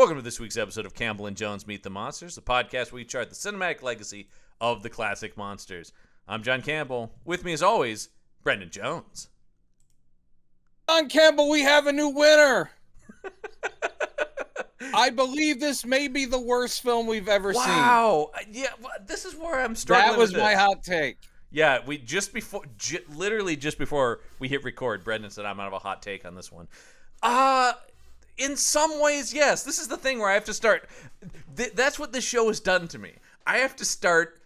Welcome to this week's episode of Campbell and Jones Meet the Monsters, the podcast where we chart the cinematic legacy of the classic monsters. I'm John Campbell. With me, as always, Brendan Jones. John Campbell, we have a new winner. I believe this may be the worst film we've ever seen. Wow. Yeah, this is where I'm struggling. That was my hot take. Yeah, we literally just before we hit record, Brendan said I'm out of a hot take on this one. In some ways, yes. This is the thing where I have to start. That's what this show has done to me. I have to start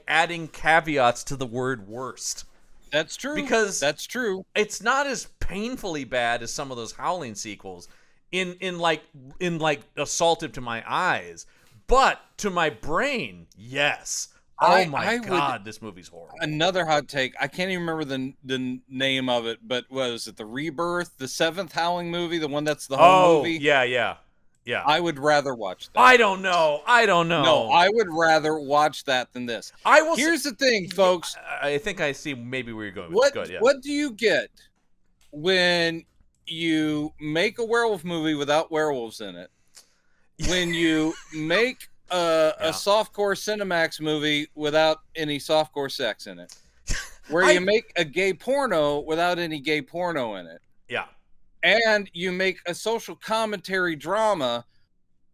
adding caveats to the word worst. That's true. Because that's true. It's not as painfully bad as some of those Howling sequels in assaultive to my eyes, but to my brain, yes. Oh my God, this movie's horrible. Another hot take. I can't even remember the name of it, but was it The Rebirth, the 7th Howling movie, the one that's the whole movie? Yeah. I would rather watch that. I don't know. No, I would rather watch that than this. Here's the thing, folks. I think I see maybe where you're going with this. What do you get when you make a werewolf movie without werewolves in it? When you make a softcore Cinemax movie without any softcore sex in it, where you make a gay porno without any gay porno in it, and you make a social commentary drama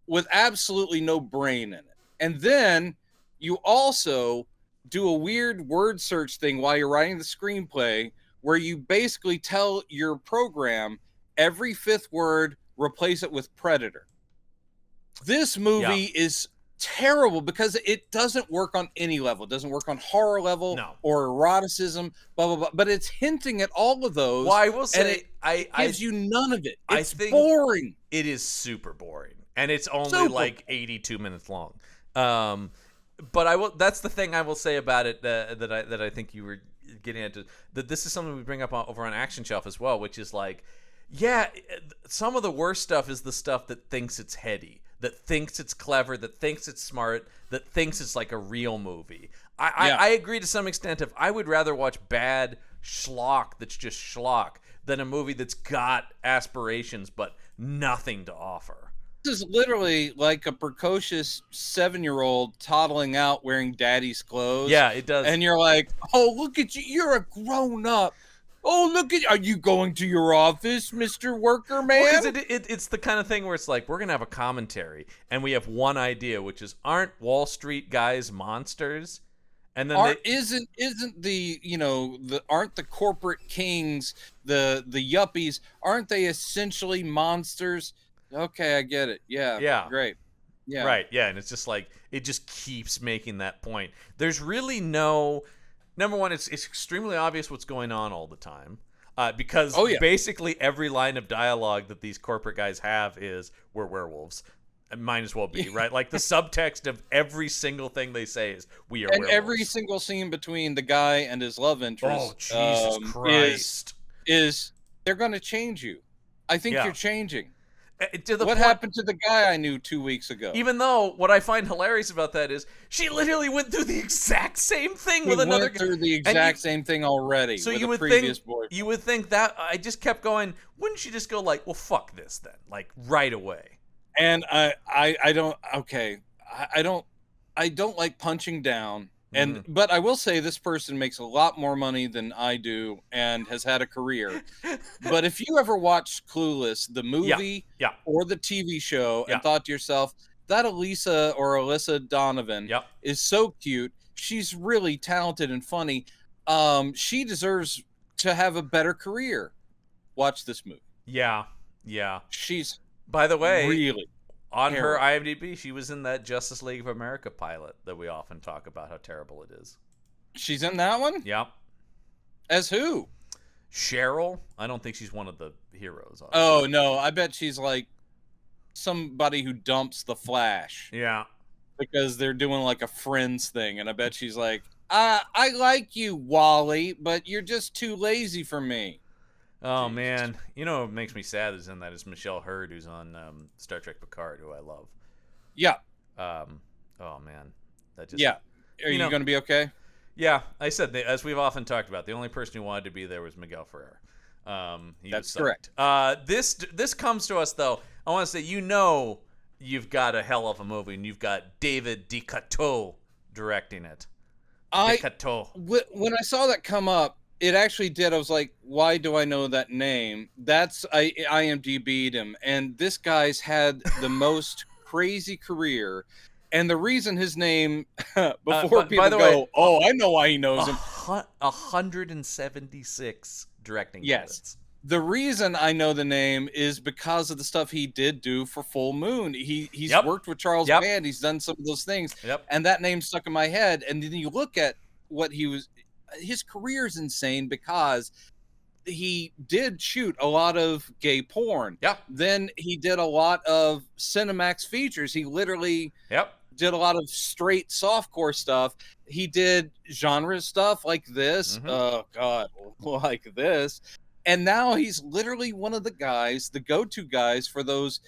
with absolutely no brain in it, and then you also do a weird word search thing while you're writing the screenplay, where you basically tell your program every 5th word, replace it with predator. This movie is terrible because it doesn't work on any level. It doesn't work on horror level or eroticism, blah, blah, blah. But it's hinting at all of those. Well, I will say, it gives you none of it. It's boring. It is super boring. And it's only 82 minutes long. But that's the thing I will say about it that I think you were getting at. That this is something we bring up over on Action Shelf as well, which is some of the worst stuff is the stuff that thinks it's heady, that thinks it's clever, that thinks it's smart, that thinks it's like a real movie. I agree to some extent. If I would rather watch bad schlock that's just schlock than a movie that's got aspirations but nothing to offer. This is literally like a precocious 7-year-old toddling out wearing daddy's clothes. Yeah, it does. And you're like, oh, look at you. You're a grown-up. Oh, look at, are you going to your office, Mr. Worker Man? Well, it's the kind of thing where it's like, we're going to have a commentary, and we have one idea, which is, aren't Wall Street guys monsters? And then aren't the corporate kings, the yuppies, aren't they essentially monsters? Okay, I get it. Yeah. Great. Yeah. Right. Yeah. And it's just like, it just keeps making that point. There's really no, number one, it's extremely obvious what's going on all the time. Because basically every line of dialogue that these corporate guys have is, we're werewolves. It might as well be, right? Like the subtext of every single thing they say is, we are werewolves. And every single scene between the guy and his love interest Jesus Christ. is they're going to change you. I think you're changing. What happened to the guy I knew 2 weeks ago? Even though what I find hilarious about that is she literally went through the exact same thing with another guy. Through the exact same thing already. So with you would think that I just kept going. Wouldn't she just go like, well, fuck this then, like right away? And I don't. Okay, I don't like punching down. But I will say this person makes a lot more money than I do and has had a career. But if you ever watched Clueless, the movie or the TV show, and thought to yourself, that Alyssa Donovan is so cute. She's really talented and funny. She deserves to have a better career. Watch this movie. Yeah. She's, by the way, really on her IMDb, she was in that Justice League of America pilot that we often talk about how terrible it is. She's in that one? Yep. As who? Cheryl? I don't think she's one of the heroes. Obviously. Oh, no. I bet she's like somebody who dumps the Flash. Yeah. Because they're doing like a Friends thing. And I bet she's like, I like you, Wally, but you're just too lazy for me. Oh, man. You know what makes me sad is Michelle Hurd, who's on Star Trek Picard, who I love. Yeah. Oh, man. That just, yeah. Are you going to be okay? Yeah. I said, as we've often talked about, the only person who wanted to be there was Miguel Ferrer. That's correct. This comes to us, though. I want to say, you've got a hell of a movie, and you've got David DeCoteau directing it. When I saw that come up, it actually did. I was like, why do I know that name? I IMDb'd him, and this guy's had the most crazy career. And the reason his name, before people go, oh, I know why he knows him. 176 directing credits. The reason I know the name is because of the stuff he did do for Full Moon. He's worked with Charles Band. He's done some of those things. And that name stuck in my head. And then you look at what his career is insane because he did shoot a lot of gay porn. Then he did a lot of Cinemax features. He literally did a lot of straight softcore stuff. He did genre stuff like this. Oh God, like this. And now he's literally one of the guys, the go-to guys for those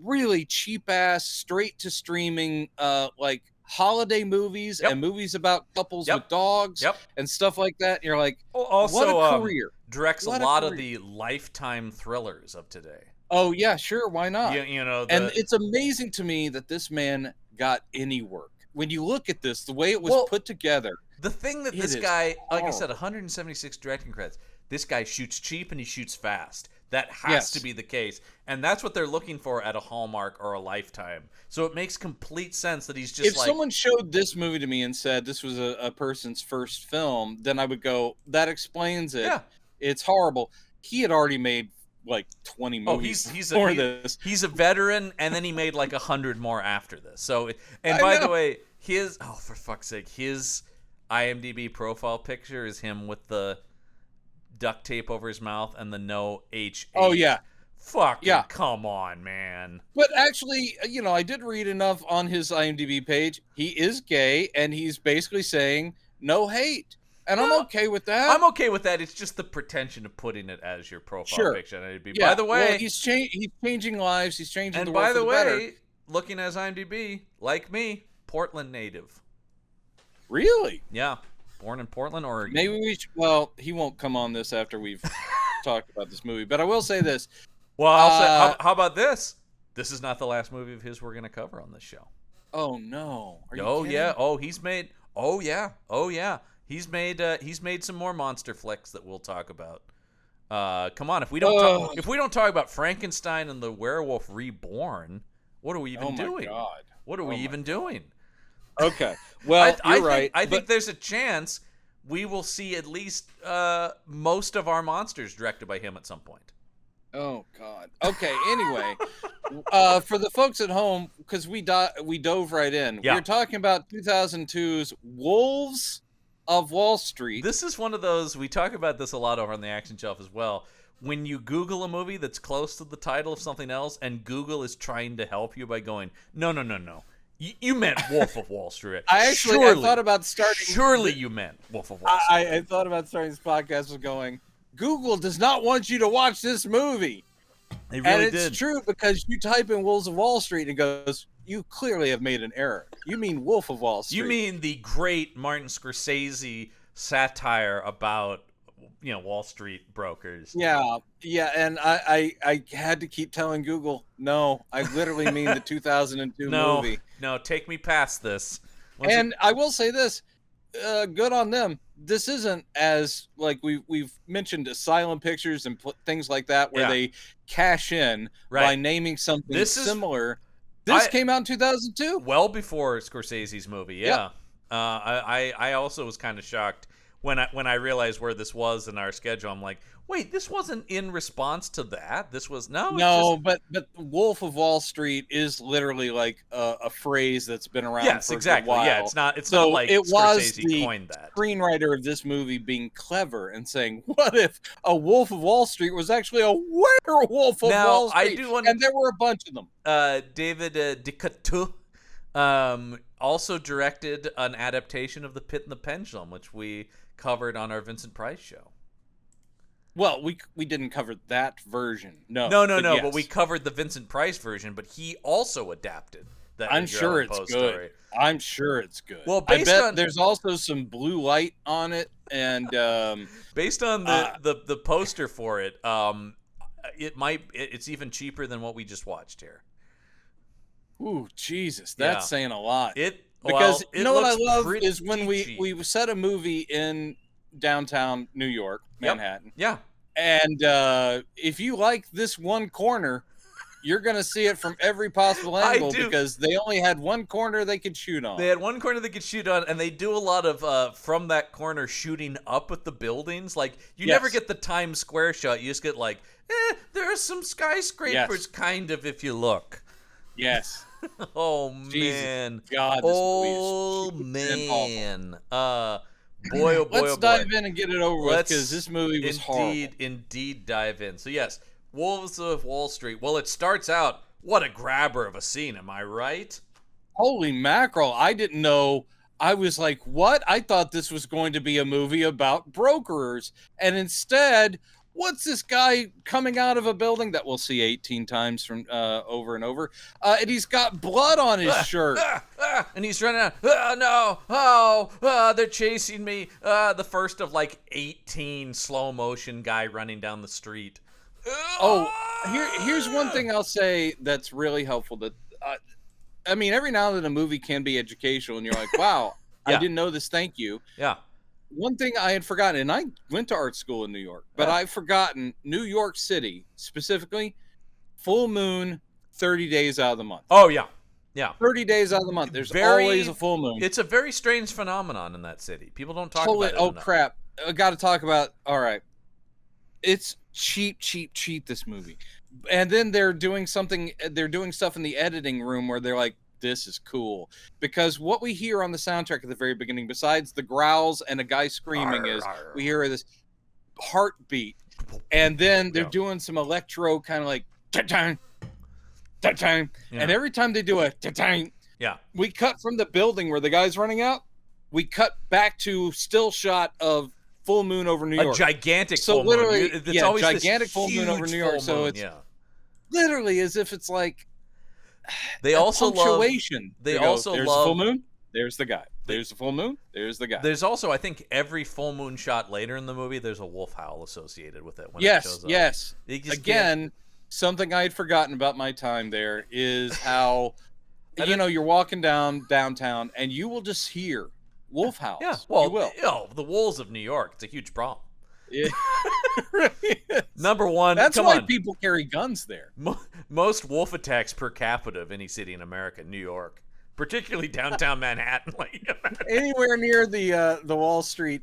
really cheap-ass, straight-to-streaming, like holiday movies and movies about couples with dogs and stuff like that. And you're like, also, what a career. Directs a lot of the Lifetime thrillers of today. Oh, yeah, sure. Why not? And it's amazing to me that this man got any work. When you look at this, the way it was put together. The thing that this guy, like I said, 176 directing credits. This guy shoots cheap and he shoots fast. That has to be the case. And that's what they're looking for at a Hallmark or a Lifetime. So it makes complete sense that he's just if someone showed this movie to me and said this was a person's first film, then I would go, that explains it. Yeah. It's horrible. He had already made like 20 movies before this. He's a veteran, and then he made like 100 more after this. So, and by the way, for fuck's sake, his IMDb profile picture is him with the duct tape over his mouth and the no H. Oh yeah. Come on, man. But actually, I did read enough on his IMDb page. He is gay, and he's basically saying no hate. And I'm okay with that. I'm okay with that. It's just the pretension of putting it as your profile picture. And it'd be, by the way, he's changing lives. He's changing the world for the better. And by the way, looking at his IMDb, like me, Portland native. Really? Yeah. Born in Portland, Oregon. Maybe he won't come on this after we've talked about this movie. But I will say this. Well, I'll say, how about this? This is not the last movie of his we're going to cover on this show. Oh no! Are you kidding? Yeah. Oh, he's made. Oh yeah. He's made some more monster flicks that we'll talk about. Come on, if we don't talk about Frankenstein and the Werewolf Reborn, what are we even doing? Oh my God! What are we even doing? Okay. Well, you're right. I think there's a chance we will see at least most of our monsters directed by him at some point. Oh God. Okay. Anyway, for the folks at home, because we dove right in. Yeah. We're talking about 2002's Wolves of Wall Street. This is one of those, we talk about this a lot over on the Action Shelf as well. When you Google a movie that's close to the title of something else, and Google is trying to help you by going, no. You meant Wolf of Wall Street. I thought about starting. Surely you meant Wolf of Wall Street. I thought about starting this podcast with going, Google does not want you to watch this movie. They really and it's true, because you type in Wolves of Wall Street and it goes, you clearly have made an error. You mean Wolf of Wall Street. You mean the great Martin Scorsese satire about, Wall Street brokers. Yeah, and I had to keep telling Google, no, I literally mean the 2002 movie. No, take me past this. I will say this, good on them. This isn't as, like we've mentioned, Asylum Pictures and things like that, where they cash in by naming something similar. This came out in 2002. Well before Scorsese's movie, yeah. I also was kind of shocked when I realized where this was in our schedule. I'm like, wait, this wasn't in response to that. This was but Wolf of Wall Street is literally like a phrase that's been around for a good while. Yeah, it's not like it Scorsese was the coined that. Screenwriter of this movie being clever and saying, what if a Wolf of Wall Street was actually a werewolf of Wall Street? And there were a bunch of them. David DeCoteau also directed an adaptation of The Pit and the Pendulum, which we covered on our Vincent Price show. Well, we didn't cover that version. No. Yes. But we covered the Vincent Price version, but he also adapted that. I'm sure it's good. Story. I'm sure it's good. Well, I bet there's also some blue light on it, and based on the poster for it, it's even cheaper than what we just watched here. Ooh, Jesus, that's saying a lot. It Because it you know what I looks love pretty is when cheap. we set a movie in downtown New York, Yep. Manhattan, Yeah. and if you like this one corner, you're gonna see it from every possible I angle do. because they only had one corner they could shoot on. They had one corner they could shoot on, and they do a lot of from that corner shooting up at the buildings. Like you never get the Times Square shot. You just get like, there are some skyscrapers, kind of, if you look. Yes. Oh Jesus. man. God, this Oh movie is man. Boy, oh boy, Let's oh boy. dive in and get it over with because this movie was horrible. Indeed, dive in. So yes, Wolves of Wall Street. Well, it starts out. What a grabber of a scene, am I right? Holy mackerel. I didn't know. I was like, what? I thought this was going to be a movie about brokers. And instead, what's this guy coming out of a building that we'll see 18 times from over and over? And he's got blood on his shirt. And he's running out. No. They're chasing me. The first of like 18 slow motion guy running down the street. Here's one thing I'll say that's really helpful. That I mean, every now and then a movie can be educational, and you're like, "Wow, I didn't know this. Thank you." Yeah. One thing I had forgotten, and I went to art school in New York, but I've forgotten New York City specifically. Full moon, 30 days out of the month. Oh yeah, yeah. 30 days out of the month. There's always a full moon. It's a very strange phenomenon in that city. People don't talk about it. Oh enough. Crap! I got to talk about. All right, it's cheap. This movie, and then they're doing something. They're doing stuff in the editing room where they're like, "This is cool," because what we hear on the soundtrack at the very beginning, besides the growls and a guy screaming, is we hear this heartbeat, and then they're doing some electro kind of like ta-tang, ta-tang, and every time they do a ta-tang, we cut from the building where the guy's running out. We cut back to still shot of full moon over New York. A gigantic full moon. It's always gigantic full moon over New York. So it's literally as if it's like they also punctuation. They also there's love the full moon. There's the guy. There's the full moon. There's the guy. There's also, I think, every full moon shot later in the movie, there's a wolf howl associated with it when it shows up. Yes. Again, something I had forgotten about my time there is how you're walking downtown and you will just hear wolf howls. Yeah, well, you will. The wolves of New York, it's a huge problem. Yeah. Really Number one, that's why people carry guns there. Most wolf attacks per capita of any city in America, New York, particularly downtown Manhattan. Anywhere near the Wall Street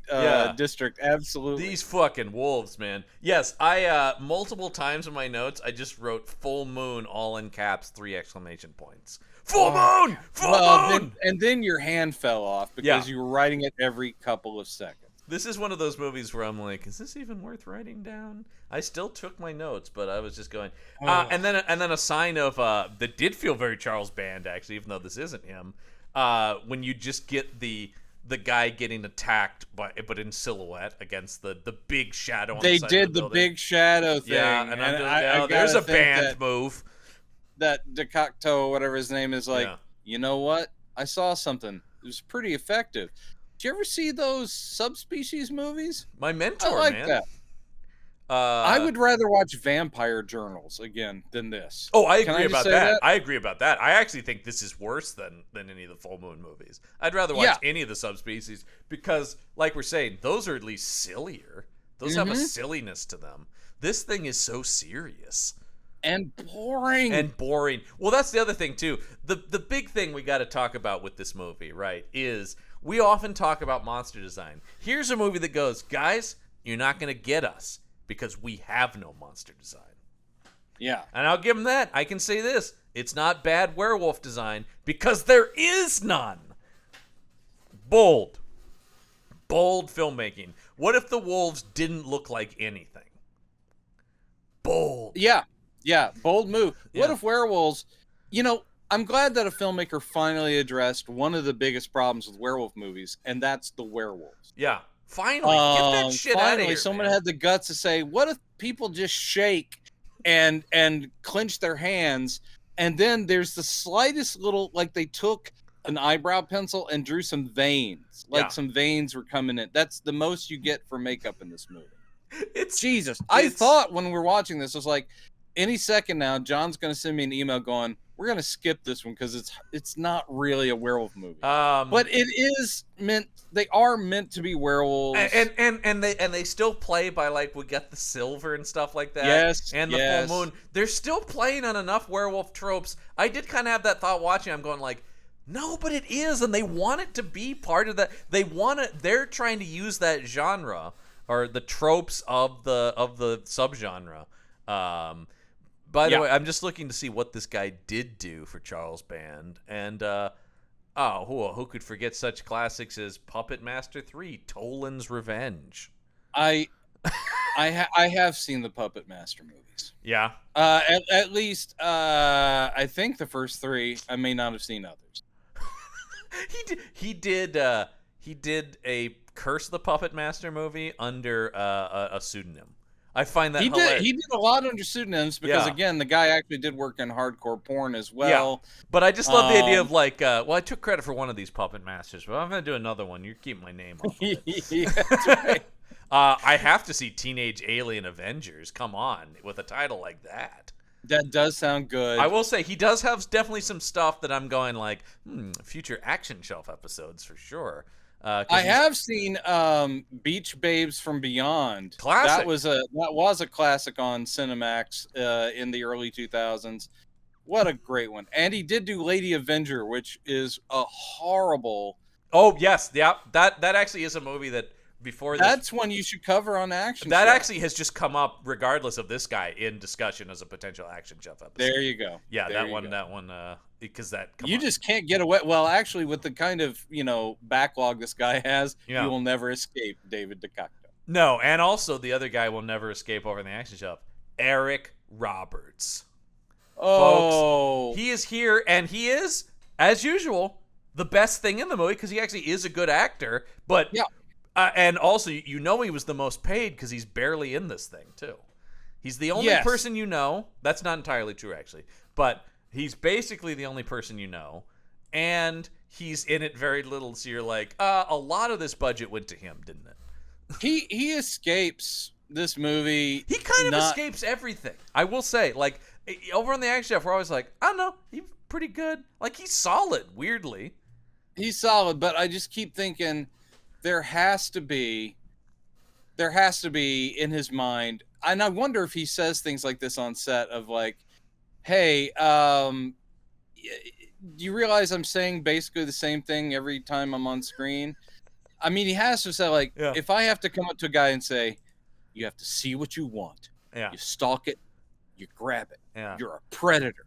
district, absolutely. These fucking wolves, man. Yes, I multiple times in my notes I just wrote "full moon" all in caps, 3 exclamation points. Full moon! Full moon! And then your hand fell off because you were writing it every couple of seconds. This is one of those movies where I'm like, is this even worth writing down? I still took my notes, but I was just going. And then a sign of that did feel very Charles Band, actually, even though this isn't him. When you just get the guy getting attacked, but in silhouette against the big shadow. On they the side did of the the big shadow thing. Yeah, and I there's a Band move. That DeCocteau, whatever his name is, like, you know what? I saw something. It was pretty effective. Did you ever see those subspecies movies? My mentor, I like man. That. I would rather watch Vampire Journals again than this. Oh, I agree about that. I agree about that. I actually think this is worse than any of the full moon movies. I'd rather watch any of the subspecies because, like we're saying, those are at least sillier. Those have a silliness to them. This thing is so serious. And boring. Well, that's the other thing, too. The big thing we got to talk about with this movie, right, is we often talk about monster design. Here's a movie that goes, guys, you're not going to get us because we have no monster design. Yeah. And I'll give them that. I can say this. It's not bad werewolf design because there is none. Bold filmmaking. What if the wolves didn't look like anything? Bold. Yeah, bold move. What if werewolves, I'm glad that a filmmaker finally addressed one of the biggest problems with werewolf movies, and that's the werewolves. Yeah, finally. Get that shit out of here, someone had the guts to say, what if people just shake and clench their hands, and then there's the slightest little, like they took an eyebrow pencil and drew some veins, some veins were coming in. That's the most you get for makeup in this movie. I thought when we were watching this, I was like, any second now, John's going to send me an email going, we're gonna skip this one because it's not really a werewolf movie. Um, But it is meant. They are meant to be werewolves. and they still play by like we get the silver and stuff like that. Yes, And the yes. full moon. They're still playing on enough werewolf tropes. I did kind of have that thought watching. I'm going like, no, but it is, and they want it to be part of that. They want it. They're trying to use that genre or the tropes of the subgenre. By the way, I'm just looking to see what this guy did do for Charles Band, and who could forget such classics as Puppet Master 3, Toland's Revenge. I have seen the Puppet Master movies. Yeah. At least I think the first 3. I may not have seen others. He did a Curse of the Puppet Master movie under a pseudonym. I find that hilarious. He did a lot under pseudonyms because again, the guy actually did work in hardcore porn as well. Yeah. But I just love the idea of like, I took credit for one of these Puppet Masters, but I'm gonna do another one. You're keeping my name off of it. Yeah, that's right. I have to see Teenage Alien Avengers. Come on, with a title like that. That does sound good. I will say he does have definitely some stuff that I'm going like, future Action Shelf episodes for sure. I have seen Beach Babes from Beyond. Classic. That was a classic on Cinemax in the early 2000s. What a great one! And he did do Lady Avenger, which is a horrible. Oh yes, yeah. That actually is a movie that before this, that's one you should cover on Action. That Shelf. actually has just come up regardless of this guy in discussion as a potential Action Shelf episode. There you go. Yeah, there that one. Because that you just can't get away. Well, actually, with the kind of backlog this guy has, Yeah. you will never escape David DeCacto. No, and also the other guy will never escape over in the Action Shelf, Eric Roberts. Oh, folks, he is here, and he is, as usual, the best thing in the movie because he actually is a good actor. But yeah. And also, he was the most paid because he's barely in this thing, too. He's the only person you know. That's not entirely true, actually. But he's basically the only person you know. And he's in it very little, so you're like, a lot of this budget went to him, didn't it? He escapes this movie. He kind of escapes everything. I will say, like, over on the Action Shelf, we're always like, I don't know, he's pretty good. Like, he's solid, weirdly. He's solid, but I just keep thinking... There has to be in his mind, and I wonder if he says things like this on set of like, hey, do you realize I'm saying basically the same thing every time I'm on screen? I mean, he has to say like, if I have to come up to a guy and say, you have to see what you want. Yeah. You stalk it, you grab it. Yeah. You're a predator.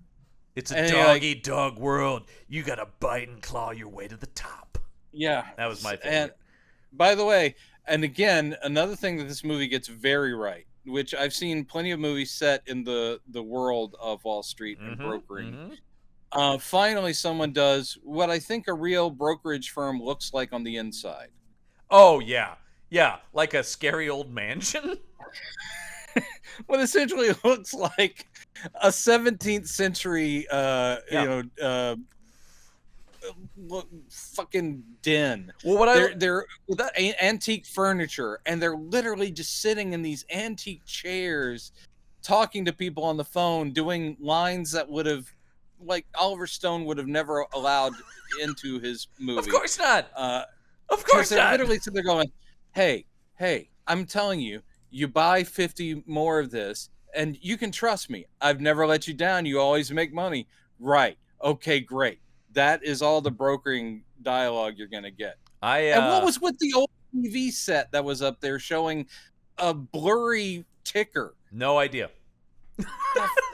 It's a dog-eat-dog world. You got to bite and claw your way to the top. Yeah. That was my favorite. And by the way, and again, another thing that this movie gets very right, which I've seen plenty of movies set in the world of Wall Street and brokering. Finally, someone does what I think a real brokerage firm looks like on the inside. Oh, yeah. Yeah, like a scary old mansion. What essentially looks like a 17th century, fucking den. Well, they're antique furniture, and they're literally just sitting in these antique chairs, talking to people on the phone, doing lines that would have, like Oliver Stone would have never allowed into his movie. Of course not. Of course not. They're literally sitting there going, "Hey, I'm telling you, you buy 50 more of this, and you can trust me. I've never let you down. You always make money." Right? Okay, great. That is all the brokering dialogue you're going to get. And what was with the old TV set that was up there showing a blurry ticker? No idea.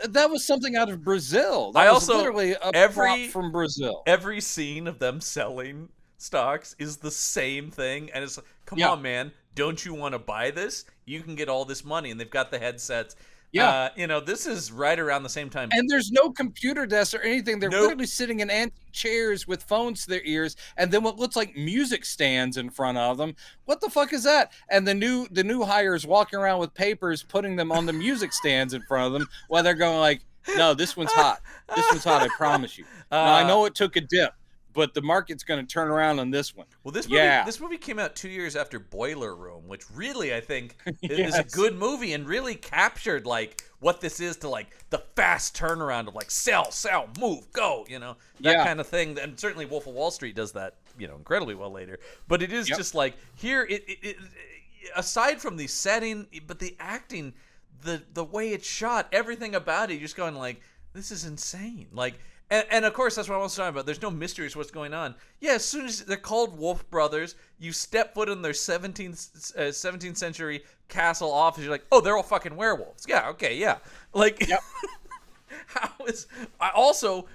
That was something out of Brazil. That was literally a prop from Brazil. Every scene of them selling stocks is the same thing. And it's like, come on, man. Don't you want to buy this? You can get all this money. And they've got the headsets. Yeah. This is right around the same time. And there's no computer desk or anything. They're literally sitting in antique chairs with phones to their ears, and then what looks like music stands in front of them. What the fuck is that? And the new hires walking around with papers, putting them on the music stands in front of them while they're going like, no, this one's hot. This one's hot, I promise you. Now, I know it took a dip, but the market's going to turn around on this one. Well, this movie came out 2 years after Boiler Room, which really I think is a good movie and really captured like what this is to like the fast turnaround of like sell, move, go, that kind of thing. And certainly Wolf of Wall Street does that, incredibly well later. But it is just like here, it aside from the setting, but the acting, the way it's shot, everything about it, you're just going like, this is insane. Like. And of course, that's what I was talking about. There's no mystery to what's going on. Yeah, as soon as they're called Wolf Brothers, you step foot in their 17th century castle office, you're like, oh, they're all fucking werewolves. Yeah, okay, yeah. Like, how is... Also,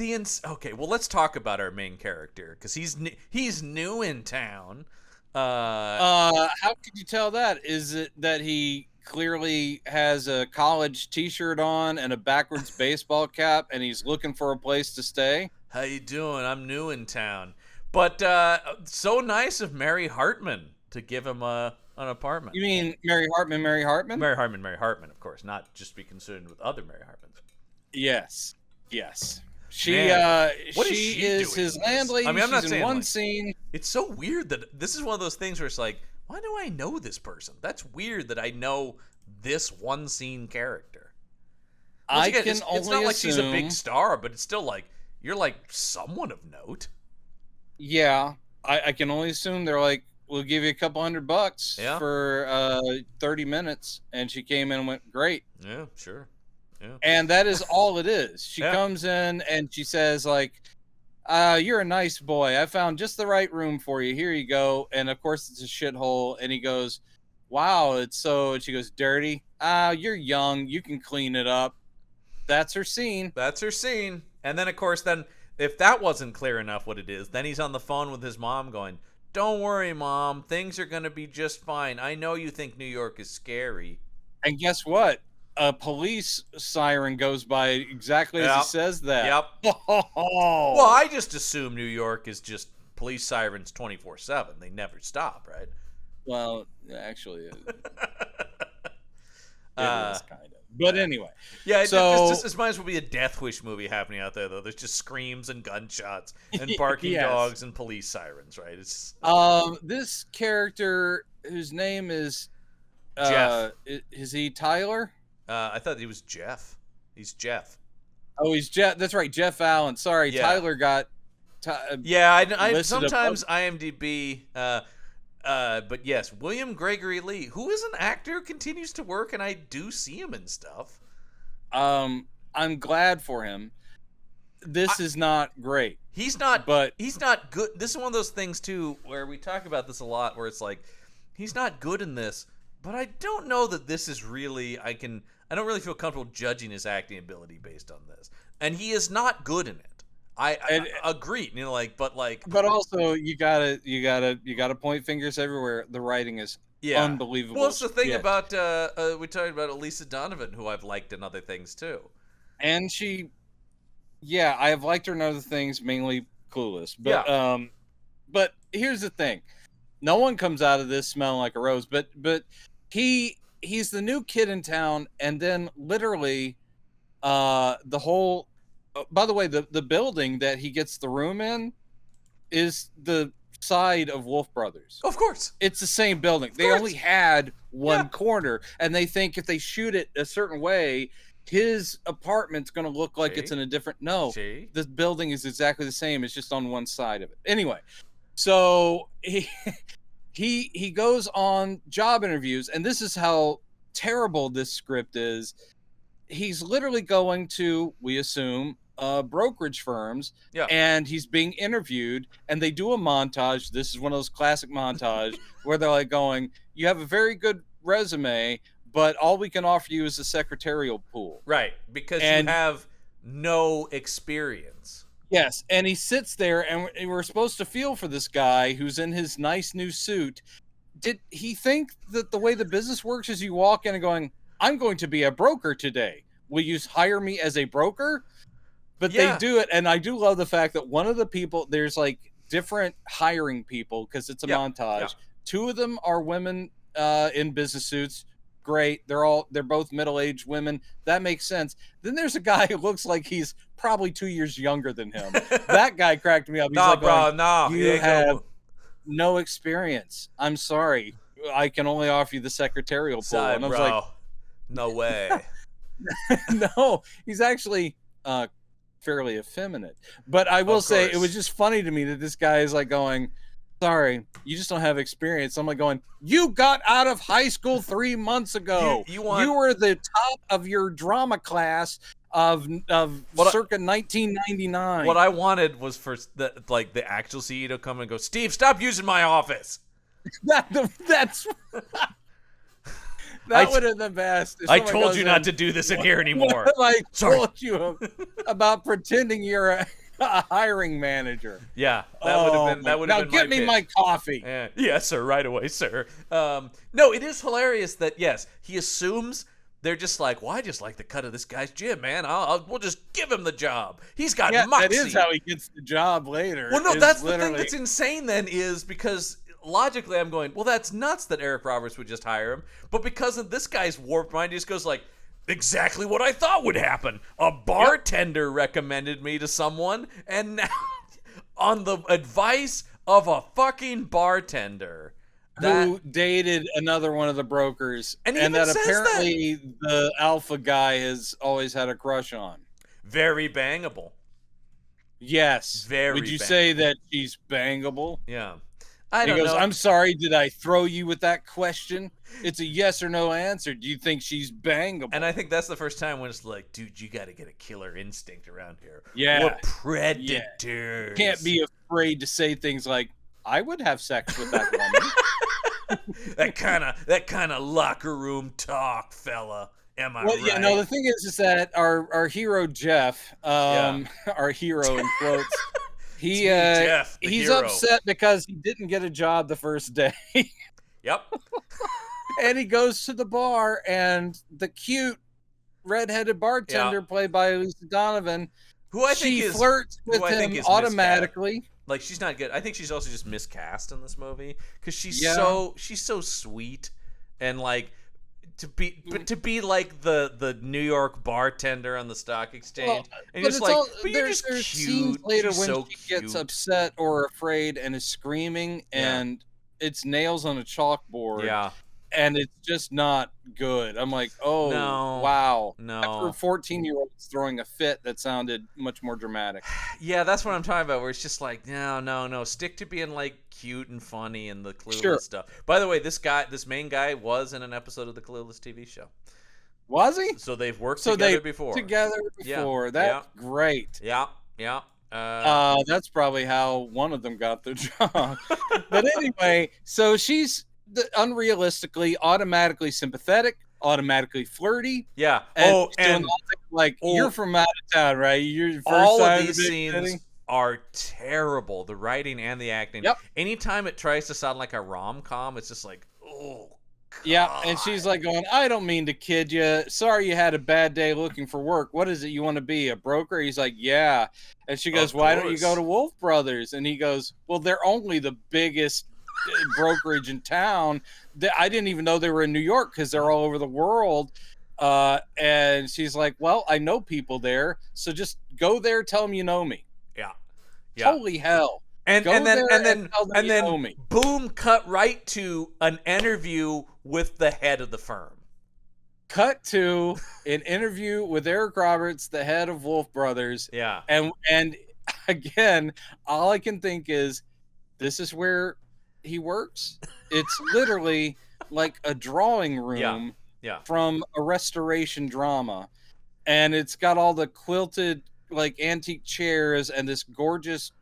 okay, well, let's talk about our main character, because he's new in town. How could you tell that? Is it that he clearly has a college t-shirt on and a backwards baseball cap and he's looking for a place to stay? How you doing? I'm new in town. But so nice of Mary Hartman to give him an apartment. You mean Mary Hartman? Mary Hartman, of course, not just be concerned with other Mary Hartmans. Yes. She is his landlady. I mean, I'm not She's saying in one like, scene. It's so weird that this is one of those things where it's like, why do I know this person? That's weird that I know this one scene character. It's not like she's a big star, but it's still like you're like someone of note. Yeah, I can only assume they're like, we'll give you a couple $100 for 30 minutes, and she came in and went, great. Yeah, sure. Yeah. And that is all it is. She comes in and she says like, you're a nice boy. I found just the right room for you. Here you go. And of course it's a shithole. And he goes, wow, it's so, and she goes, dirty. You're young. You can clean it up. That's her scene. And then of course, if that wasn't clear enough what it is, then he's on the phone with his mom going, don't worry, Mom. Things are going to be just fine. I know you think New York is scary. And guess what? A police siren goes by exactly as he says that. Yep. Well, I just assume New York is just police sirens 24/7. They never stop, right? Well, actually, it is kind of. But anyway. Yeah, so this might as well be a Death Wish movie happening out there, though. There's just screams and gunshots and barking dogs and police sirens, right? It's this character whose name is Jeff. Is he Tyler? I thought he was Jeff. He's Jeff. Oh, he's Jeff. That's right, Jeff Allen. Sorry, yeah. Tyler got. I sometimes IMDb. But yes, William Gregory Lee, who is an actor who continues to work, and I do see him in stuff. I'm glad for him. This is not great. He's not good. This is one of those things too, where we talk about this a lot, where it's like, he's not good in this, but I don't know that this is really. I don't really feel comfortable judging his acting ability based on this, and he is not good in it. I agree, but also you gotta point fingers everywhere. The writing is unbelievable. Well, it's the thing about we talked about Elisa Donovan, who I've liked in other things too, and I have liked her in other things, mainly Clueless. But but here's the thing: no one comes out of this smelling like a rose. But he's the new kid in town, and then literally, the whole. By the way, the building that he gets the room in is the side of Wolf Brothers. Of course. It's the same building. They only had one corner, and they think if they shoot it a certain way, his apartment's going to look like it's in a different... No, this building is exactly the same. It's just on one side of it. Anyway, so he goes on job interviews, and this is how terrible this script is. He's literally going to, we assume, brokerage firms, and he's being interviewed, and they do a montage. This is one of those classic montage where they're like going, you have a very good resume, but all we can offer you is a secretarial pool. Right, because you have no experience. Yes, and he sits there, and we're supposed to feel for this guy who's in his nice new suit. Did he think that the way the business works is you walk in and going, I'm going to be a broker today. Will you hire me as a broker? But they do it, and I do love the fact that one of the people, there's like different hiring people because it's a montage. Yeah. Two of them are women in business suits. great. They're both middle-aged women. That makes sense. Then there's a guy who looks like he's probably 2 years younger than him. That guy cracked me up. He's like, bro, no. you have no experience. I'm sorry. I can only offer you the secretarial pool. And I was like, no way. no, he's actually fairly effeminate. But I will say it was just funny to me that this guy is like going, sorry, you just don't have experience. I'm like going, you got out of high school 3 months ago. You were the top of your drama class of circa 1999. What I wanted was for the actual CEO to come and go, Steve, stop using my office. That's that would have been the best. I told you not to do this in here anymore. I told you about pretending you're a hiring manager. Yeah, that would have been. That would have been. Now get me my coffee. Yes, sir. Right away, sir. No, it is hilarious that yes, he assumes they're just like, well, I just like the cut of this guy's jib, man. We'll just give him the job. He's got moxie. That is how he gets the job later. Well, no, that's the thing that's insane. Then is because. Logically, I'm going, well, that's nuts that Eric Roberts would just hire him. But because of this guy's warped mind, he just goes like, exactly what I thought would happen. A bartender recommended me to someone, and now on the advice of a fucking bartender. Who dated another one of the brokers, and that apparently the alpha guy has always had a crush on. Very bangable. Yes. Very Would you say that she's bangable? Yeah. He goes, I'm sorry, did I throw you with that question? It's a yes or no answer. Do you think she's bangable? And I think that's the first time when it's like, dude, you got to get a killer instinct around here. Yeah. We're predators. Yeah. Can't be afraid to say things like, I would have sex with that woman. that kind of locker room talk, fella. Am I right? Yeah, no, the thing is that our hero, Jeff, our hero in quotes, he's hero. upset because he didn't get a job the first day. Yep. And he goes to the bar, and the cute redheaded bartender played by Lisa Donovan, who I think flirts with him automatically. Like, she's not good. I think she's also just miscast in this movie because she's so sweet and like to be like the New York bartender on the stock exchange. And you're just like, but you're just cute. Scenes later she's when so she gets upset or afraid and is screaming, and it's nails on a chalkboard. Yeah. And it's just not good. I'm like, oh, no, wow. No. After 14-year-olds throwing a fit that sounded much more dramatic. Yeah, that's what I'm talking about, where it's just like, no. Stick to being, like, cute and funny and the Clueless stuff. By the way, this main guy was in an episode of the Clueless TV show. Was he? So they've worked together before. Yeah. That's great. Yeah. That's probably how one of them got the job. But anyway, so she's unrealistically, automatically sympathetic, automatically flirty. Yeah. You're from out of town, right? All of these scenes are terrible. The writing and the acting. Yep. Anytime it tries to sound like a rom-com, it's just like, oh, God. Yeah, and she's like going, I don't mean to kid you. Sorry you had a bad day looking for work. What is it you want to be, a broker? He's like, yeah. And she goes, why don't you go to Wolf Brothers? And he goes, well, they're only the biggest brokerage in town. I didn't even know they were in New York because they're all over the world. And she's like, well, I know people there, so just go there, tell them you know me. Yeah. Holy hell. And then boom, cut right to an interview with the head of the firm. Cut to an interview with Eric Roberts, the head of Wolf Brothers. Yeah. And again, all I can think is, this is where he works. It's literally like a drawing room from a restoration drama. And it's got all the quilted, like, antique chairs and this gorgeous...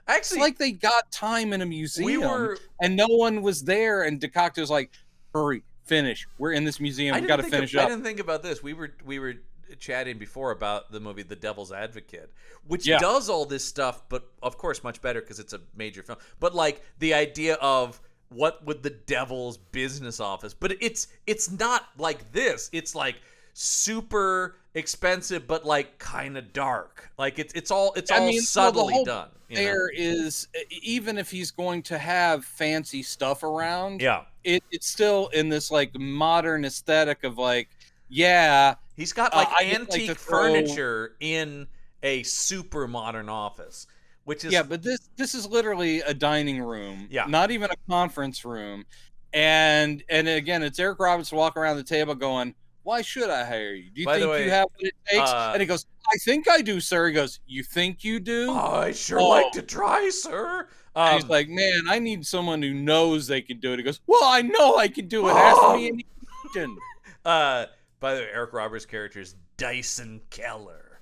Actually, it's like they got time in a museum and no one was there. And DeCocto's like, hurry, finish. We're in this museum. We've got to finish up. I didn't think about this. We were chatting before about the movie The Devil's Advocate, which does all this stuff, but of course much better because it's a major film. But like the idea of what would the devil's business office, but it's not like this. It's like super expensive, but like kind of dark. Like it's all the subtly whole done. There is, even if he's going to have fancy stuff around, Yeah, it's still in this like modern aesthetic of like, yeah, he's got like I just like to antique throw. furniture in a super modern office, which is Yeah, but this is literally a dining room, Yeah. not even a conference room. And again, it's Eric Roberts walking around the table going, "Why should I hire you? Do you By the think way, you have what it takes?" And he goes, "I think I do, sir." He goes, "You think you do?" I sure Oh. like to try, sir. And he's like, "Man, I need someone who knows they can do it." He goes, "Well, I know I can do it. Ask me any question." By the way, Eric Roberts' character is Dyson Keller.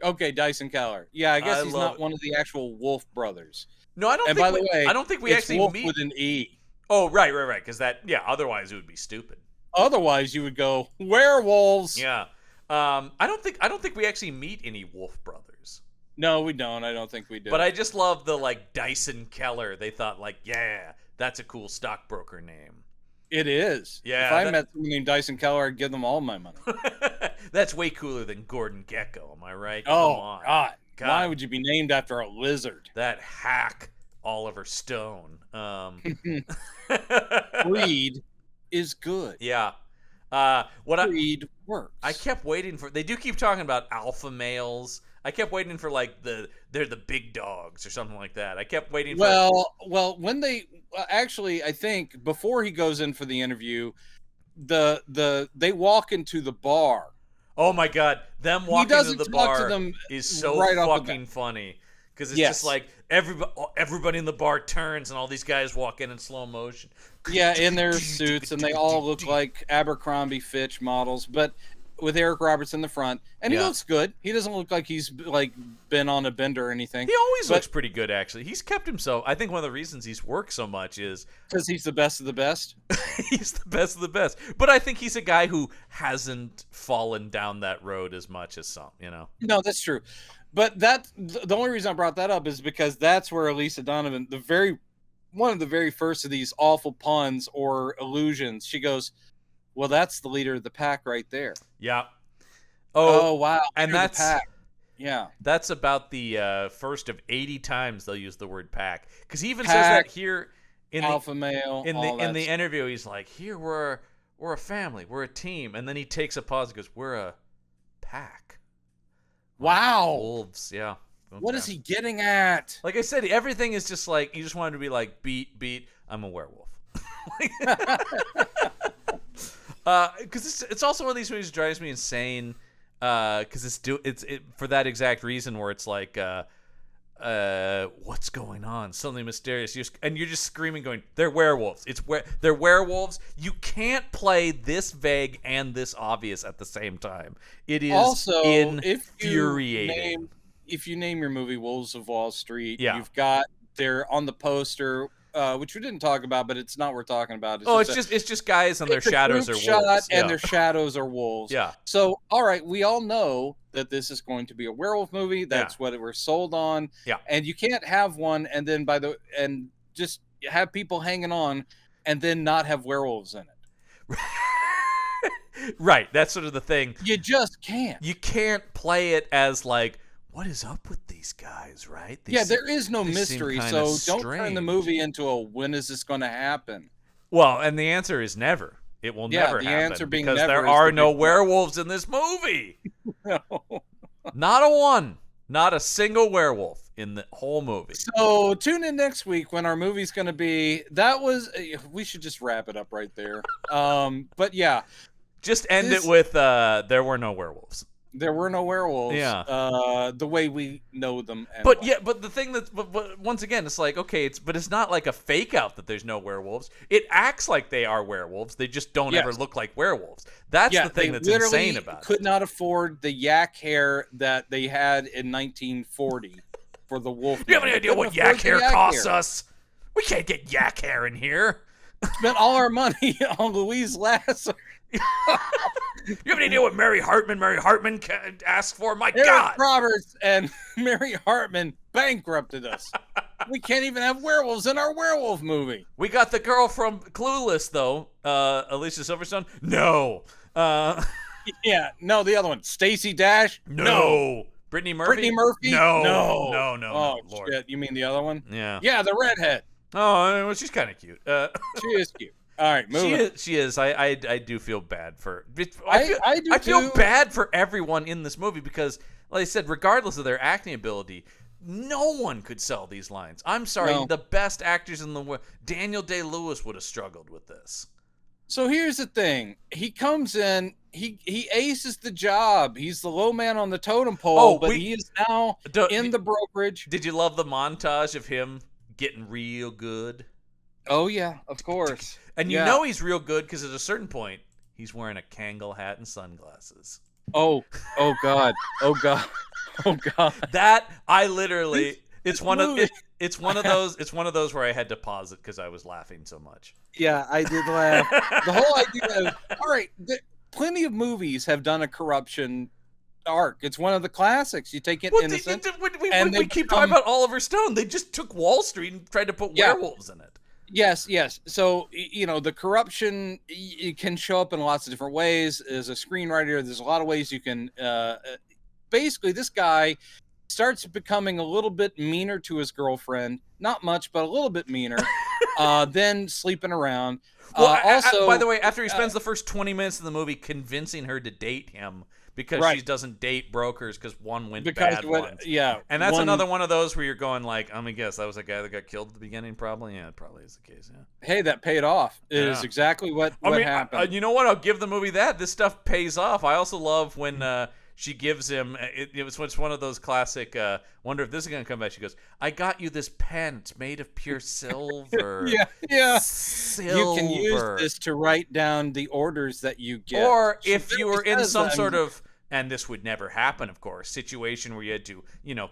Okay, Dyson Keller. Yeah, I guess I he's love not one of the actual Wolf brothers. No, I don't And think by the way, I don't think we it's actually Wolf meet. with an E. Oh, right, because otherwise it would be stupid. Otherwise, you would go werewolves. Yeah. I don't think we actually meet any Wolf brothers. No, we don't. I don't think we do. But I just love the like Dyson Keller. They thought like, yeah, that's a cool stockbroker name. It is. Yeah, If I met someone named Dyson Keller, I'd give them all my money. That's way cooler than Gordon Gekko. Am I right? Oh, Come on. God. Why would you be named after a lizard? That hack Oliver Stone. Breed is good. Yeah. Breed works. I kept waiting for. They do keep talking about alpha males. I kept waiting for like they're the big dogs or something like that. I kept waiting for. Well, when they actually, I think before he goes in for the interview, they walk into the bar. Oh my God, them walking into the bar is so fucking funny because it's just like everybody in the bar turns and all these guys walk in slow motion. Yeah, in their suits, and they all look like Abercrombie Fitch models, but with Eric Roberts in the front, and he looks good. He doesn't look like he's like been on a bender or anything. He always looks pretty good, actually. He's kept himself. I think one of the reasons he's worked so much is because he's the best of the best. He's the best of the best. But I think he's a guy who hasn't fallen down that road as much as some, No, that's true. But the only reason I brought that up is because that's where Elisa Donovan, one of the very first of these awful puns or illusions, she goes, "Well, that's the leader of the pack right there." Yeah. Oh wow. And that's the pack. Yeah. That's about the first of 80 times they'll use the word pack, because he even says that here in alpha male in the interview. He's like, "Here we're a family, we're a team," and then he takes a pause and goes, "We're a pack." Wow. Wolves. Yeah. What is he getting at? Like I said, everything is just like, you just wanted to be like, beat, I'm a werewolf. Because it's also one of these movies that drives me insane. Because it's for that exact reason where it's like, what's going on? Something mysterious. And you're just screaming, going, "They're werewolves! They're werewolves!" You can't play this vague and this obvious at the same time. It is also infuriating. If you name your movie Wolves of Wall Street, you've got there on the poster, which we didn't talk about, but it's not worth talking about. It's just guys and their shadows are wolves. And their shadows are wolves. Yeah. So, all right, we all know that this is going to be a werewolf movie. That's what we're sold on. Yeah. And you can't have one and then just have people hanging on and then not have werewolves in it. Right. That's sort of the thing. You just can't. You can't play it as like, what is up with these guys, right? There is no mystery, so don't turn the movie into a when is this going to happen? Well, and the answer is never. It will never happen. The answer being because never there are no werewolves in this movie. No. Not a one. Not a single werewolf in the whole movie. So tune in next week when our movie's going to be. We should just wrap it up right there. But yeah. Just end it with there were no werewolves. There were no werewolves. Yeah. The way we know them. But the thing but once again, it's like, okay, it's not like a fake out that there's no werewolves. It acts like they are werewolves. They just don't ever look like werewolves. That's the thing that's insane about it. Could not afford the yak hair that they had in 1940 for the wolf. Do you have any idea what yak hair costs us? We can't get yak hair in here. Spent all our money on Louise Lasser. You have any idea what Mary Hartman asked for? My Eric God! Roberts and Mary Hartman bankrupted us. We can't even have werewolves in our werewolf movie. We got the girl from Clueless, though. Alicia Silverstone? No. Yeah, no, the other one, Stacey Dash. No. Brittany Murphy? Brittany Murphy. No. Oh Lord. shit, you mean the other one? Yeah. Yeah, the redhead. Oh, well, she's kind of cute. She is cute. All right, moving. She is. I do feel bad for. I feel too. bad for everyone in this movie because, like I said, regardless of their acting ability, no one could sell these lines. I'm sorry, No. the best actors in the world, Daniel Day-Lewis would have struggled with this. So here's the thing. He comes in, he aces the job. He's the low man on the totem pole, but he is now in the brokerage. Did you love the montage of him getting real good? Oh yeah, of course. And you know he's real good because at a certain point, he's wearing a Kangol hat and sunglasses. Oh God. Oh God. Oh God. That I literally it's one of those where I had to pause it because I was laughing so much. Yeah, I did laugh. The whole idea of, all right, plenty of movies have done a corruption arc. It's one of the classics. You take it innocent. We keep talking about Oliver Stone. They just took Wall Street and tried to put werewolves in it. Yes. So, the corruption it can show up in lots of different ways. As a screenwriter, there's a lot of ways you can basically, this guy starts becoming a little bit meaner to his girlfriend. Not much, but a little bit meaner. Then sleeping around. Well, also, by the way, after he spends the first 20 minutes of the movie convincing her to date him because she doesn't date brokers because one went bad once. Yeah. And that's another one of those where you're going like, I'm going to guess that was a guy that got killed at the beginning probably? Yeah, it probably is the case, yeah. Hey, that paid off. It is exactly what happened. You know what? I'll give the movie that. This stuff pays off. I also love when she gives him, it's one of those classic, wonder if this is going to come back. She goes, I got you this pen. It's made of pure silver. Yeah. Silver. You can use this to write down the orders that you get. Or if you were in some sort of, and this would never happen, of course, situation where you had to,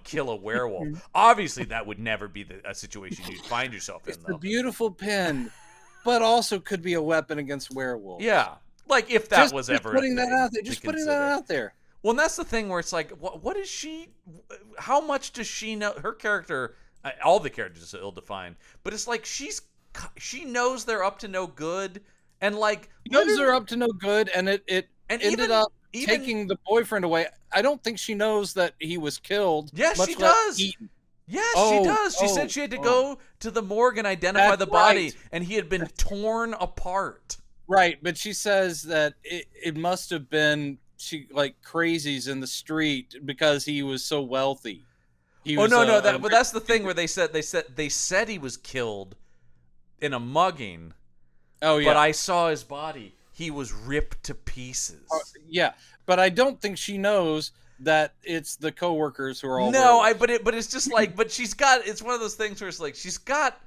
kill a werewolf. Obviously, that would never be a situation you'd find yourself in, though. It's a beautiful pen, but also could be a weapon against werewolves. Yeah. Like, if that was ever putting that out there. Just putting that out there. Well, and that's the thing where it's like, what is she? How much does she know? Her character, all the characters are ill-defined, but it's like she knows they're up to no good, and like knows they're up to no good, and it ended up taking the boyfriend away. I don't think she knows that he was killed. Yes, she does. Yes, she does. She said she had to go to the morgue and identify the body, and he had been torn apart. Right, but she says that it must have been. She like crazies in the street because he was so wealthy. But that's the thing where they said he was killed in a mugging. Oh yeah. But I saw his body. He was ripped to pieces. Yeah, but I don't think she knows that it's the coworkers who are all but it's just like it's one of those things where it's like she's got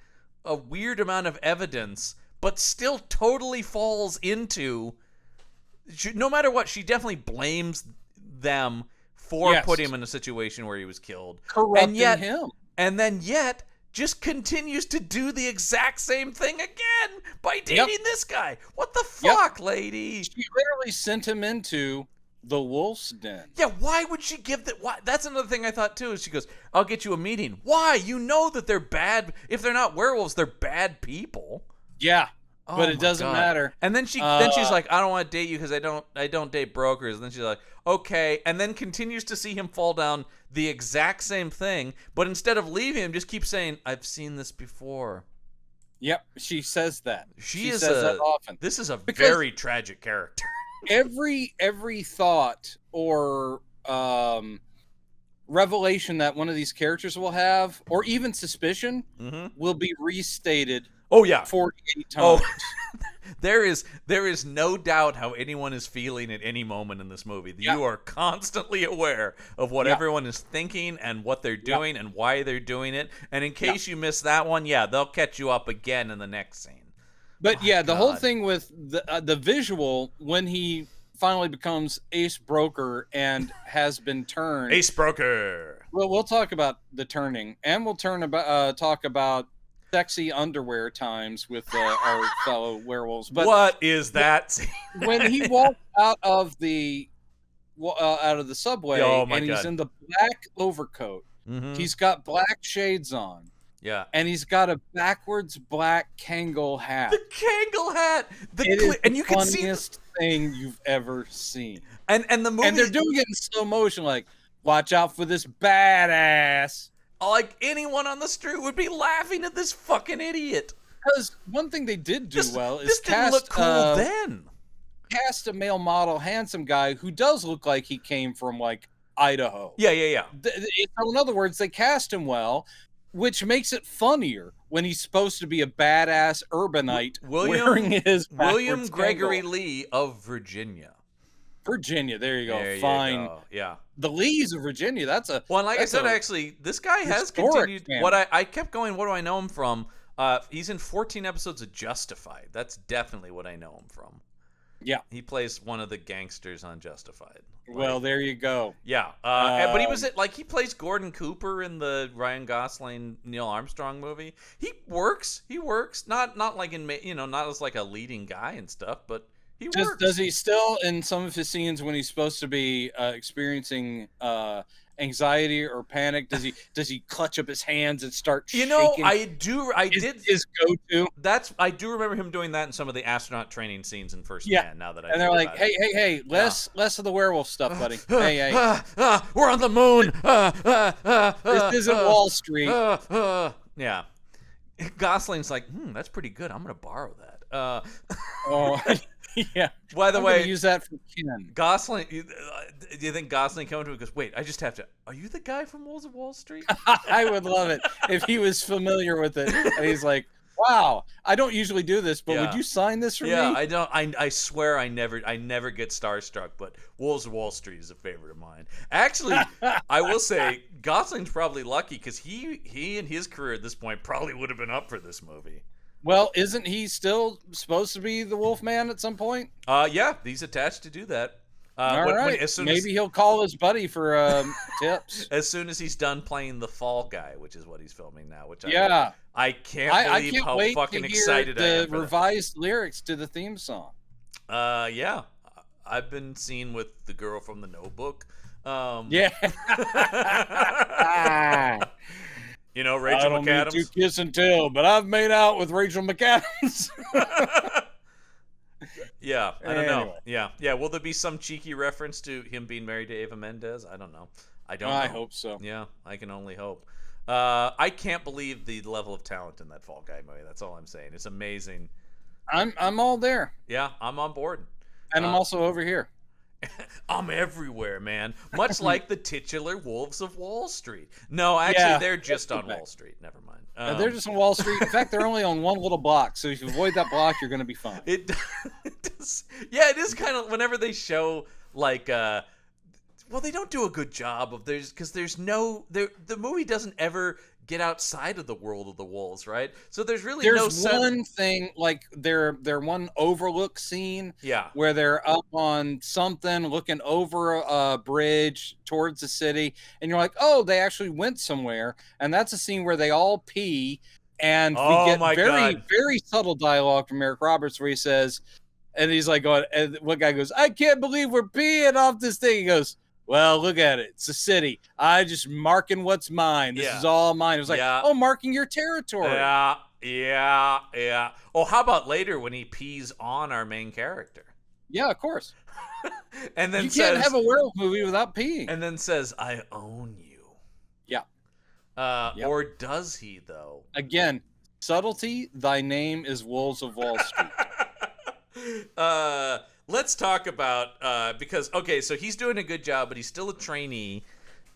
a weird amount of evidence, but still totally falls into. No matter what, she definitely blames them for putting him in a situation where he was killed. Corrupting him. And then yet just continues to do the exact same thing again by dating this guy. What the fuck, lady? She literally sent him into the wolf's den. Yeah, why would she give that? Why? That's another thing I thought too. Is she goes, I'll get you a meeting. Why? You know that they're bad. If they're not werewolves, they're bad people. Yeah. But it doesn't matter. And then she's like, I don't want to date you because I don't date brokers. And then she's like, okay. And then continues to see him fall down the exact same thing. But instead of leaving him, just keeps saying, I've seen this before. Yep, she says that. She says that often. This is a very tragic character. every thought or revelation that one of these characters will have, or even suspicion, will be restated. Oh yeah, 48 times. There is no doubt how anyone is feeling at any moment in this movie. You are constantly aware of what everyone is thinking and what they're doing and why they're doing it. And in case you miss that one, they'll catch you up again in the next scene. But the whole thing with the visual when he finally becomes Ace Broker and has been turned. Ace Broker. Well, we'll talk about the turning, and we'll talk about sexy underwear times with our fellow werewolves. But what is that? When he walks out of the subway he's in the black overcoat, he's got black shades on. Yeah. And he's got a backwards black Kangol hat. The Kangol hat. It is And the you can see funniest thing you've ever seen. and the movie, And they're doing it in slow motion, like, watch out for this badass. like anyone on the street would be laughing at this fucking idiot. Because one thing they did do well is this didn't look cool then. Cast a male model, handsome guy who does look like he came from like Idaho. Yeah. So in other words, they cast him well, which makes it funnier when he's supposed to be a badass urbanite wearing his William Gregory Kangol. Lee of Virginia. Virginia, there you go. There Fine. you go. Yeah. The Lees of Virginia, that's a Well, and like I said, actually, this guy has continued. family. What I kept going, what do I know him from? He's in 14 episodes of Justified. That's definitely what I know him from. Yeah. He plays one of the gangsters on Justified. Well, there you go. Yeah. But he was he plays Gordon Cooper in the Ryan Gosling Neil Armstrong movie. He works. Not like in not as like a leading guy and stuff, but he works. Does he still, in some of his scenes when he's supposed to be experiencing anxiety or panic, does he clutch up his hands and start shaking? I did his go-to. I do remember him doing that in some of the astronaut training scenes in First Man. Now that I and they're like, hey, less of the werewolf stuff, buddy. Hey, we're on the moon. This isn't Wall Street. Yeah, Gosling's like, that's pretty good. I'm gonna borrow that. Oh. Yeah. By the way, use that for Ken. Gosling. Do you think Gosling coming to him and goes, "Wait, I just have to. Are you the guy from Wolves of Wall Street?" I would love it if he was familiar with it, and he's like, "Wow, I don't usually do this, but would you sign this for me?" Yeah, I don't. I swear, I never get starstruck, but Wolves of Wall Street is a favorite of mine. Actually, I will say Gosling's probably lucky because he in his career at this point probably would have been up for this movie. Well, isn't he still supposed to be the Wolfman at some point? Yeah, he's attached to do that. All right. Maybe he'll call his buddy for tips. As soon as he's done playing the Fall Guy, which is what he's filming now. Which I can't believe how fucking excited I am for the revised lyrics to the theme song. Yeah, I've been seen with the girl from the Notebook. Yeah. Rachel McAdams. I don't mean to kiss and tell, but I've made out with Rachel McAdams. Yeah, I don't know. Yeah. Will there be some cheeky reference to him being married to Eva Mendes? I don't know. I hope so. Yeah, I can only hope. I can't believe the level of talent in that Fall Guy movie. That's all I'm saying. It's amazing. I'm all there. Yeah, I'm on board. And I'm also over here. I'm everywhere, man. Much like the titular Wolves of Wall Street. No, actually, they're just on Wall Street. Never mind. They're just on Wall Street. In fact, they're only on one little block. So if you avoid that block, you're going to be fine. It does. Yeah, it is kind of whenever they show like. Well, they don't do a good job of because there's no. The movie doesn't ever get outside of the world of the wolves, right? So there's one thing, like their one overlook scene, where they're up on something looking over a bridge towards the city, and you're like, oh, they actually went somewhere, and that's a scene where they all pee, and we get very subtle dialogue from Eric Roberts where he says, and he's like going, and one guy goes, I can't believe we're peeing off this thing. He goes, well, look at it. It's a city. I just marking what's mine. This is all mine. It was like, marking your territory. Yeah. Oh, how about later when he pees on our main character? Yeah, of course. And then you can't have a werewolf movie without peeing. And then says, I own you. Yeah. Or does he, though? Again, subtlety. Thy name is Wolves of Wall Street. Let's talk about because so he's doing a good job, but he's still a trainee,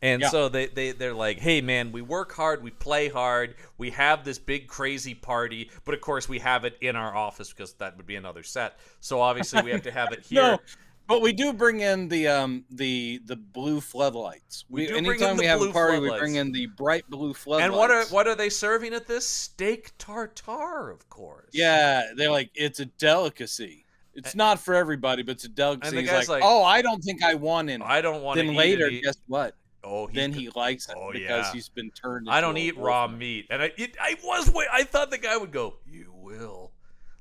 and so they're like, hey man, we work hard, we play hard, we have this big crazy party, but of course we have it in our office because that would be another set. So obviously we have to have it here. No, but we do bring in the blue floodlights. Anytime we have a party, we bring in the bright blue floodlights. And what are they serving at this? Steak tartare, of course. Yeah, they're like, it's a delicacy. It's not for everybody, but it's a delicacy. And the guy's like, oh, I don't think I want it. I don't want to eat it. Then later, guess what? Oh, then he likes it because he's been turned into I don't eat raw meat. And I thought the guy would go, you will.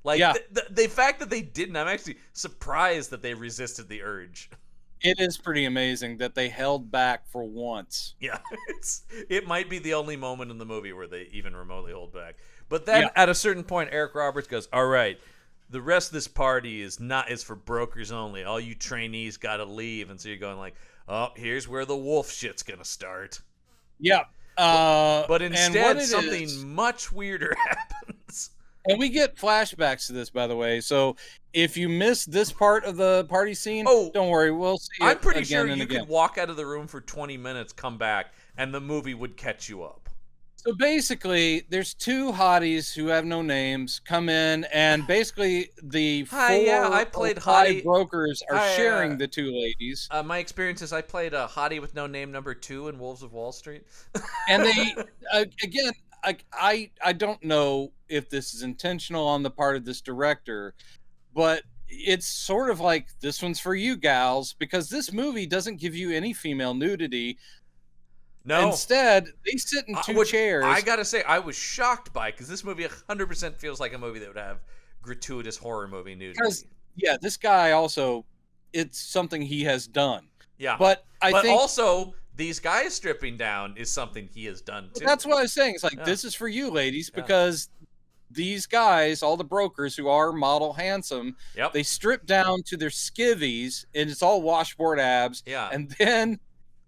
Like, the fact that they didn't, I'm actually surprised that they resisted the urge. It is pretty amazing that they held back for once. Yeah, it might be the only moment in the movie where they even remotely hold back. But then Yeah. at a certain point, Eric Roberts goes, "All right, the rest of this party is for brokers only. All you trainees got to leave." And so you're going like, "Oh, here's where the wolf shit's gonna start." Yeah. But And what instead, it something is, much weirder happens. and we get flashbacks to this, by the way. So if you missed this part of the party scene, Oh, don't worry, we'll see I'm it pretty again sure and you again. could walk out of the room for 20 minutes, come back, and the movie would catch you up. So basically, there's two hotties who have no names come in, and basically the Hi, yeah, I four or played five hottie. brokers are Hi, sharing the two ladies, my experience is I played a hottie with no name #2 in Wolves of Wall Street. and they again, I don't know if this is intentional on the part of this director, but it's sort of like this one's for you gals because this movie doesn't give you any female nudity. No. Instead, they sit in two Which chairs. I gotta say, I was shocked by because this movie 100% feels like a movie that would have gratuitous horror movie nudity. Because yeah, this guy also, it's something he has done. Yeah, But I think also these guys stripping down is something he has done too. that's what I was saying. It's like Yeah. this is for you, ladies, Yeah. because these guys, all the brokers who are model handsome, Yep. they strip down to their skivvies, and it's all washboard abs. Yeah. And then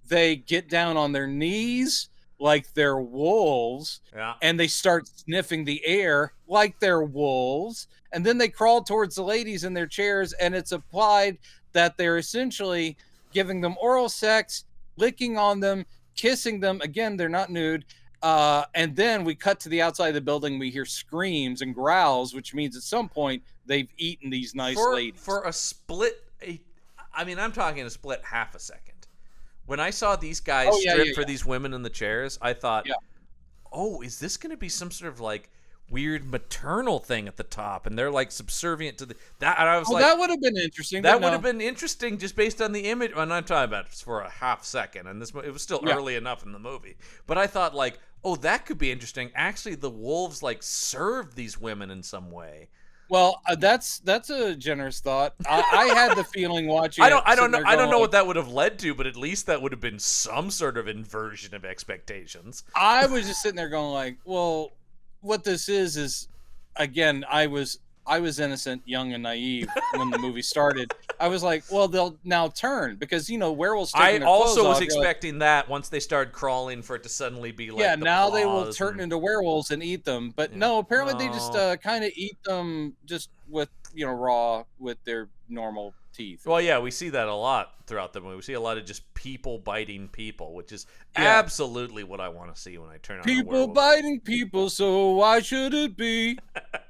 they get down on their knees like they're wolves, Yeah. and they start sniffing the air like they're wolves, and then they crawl towards the ladies in their chairs, and it's applied that they're essentially giving them oral sex, licking on them, kissing them. Again, they're not nude. And then we cut to the outside of the building. We hear screams and growls, which means at some point they've eaten these nice ladies. For a split, I'm talking a split half a second. When I saw these guys strip for these women in the chairs, I thought, oh, is this going to be some sort of like weird maternal thing at the top? And they're like subservient to that. And I was like, that would have been interesting. That would have been interesting just based on the image. I'm not talking about it for a half second. And it was still early enough in the movie. But I thought like, oh, that could be interesting. Actually, the wolves like served these women in some way. Well, that's a generous thought. I had the feeling watching. I don't know what that would have led to, but at least that would have been some sort of inversion of expectations. I was just sitting there going like, well, what this is again, I was innocent, young, and naive when the movie started. I was like, well, they'll now turn because werewolves. I also was expecting that once they started crawling for it to suddenly be like, now they will turn into werewolves and eat them. But no, apparently they just kind of eat them just with raw with their normal teeth. Well, yeah, we see that a lot throughout the movie. We see a lot of just people biting people, which is absolutely what I want to see when I turn on people biting people. So why should it be?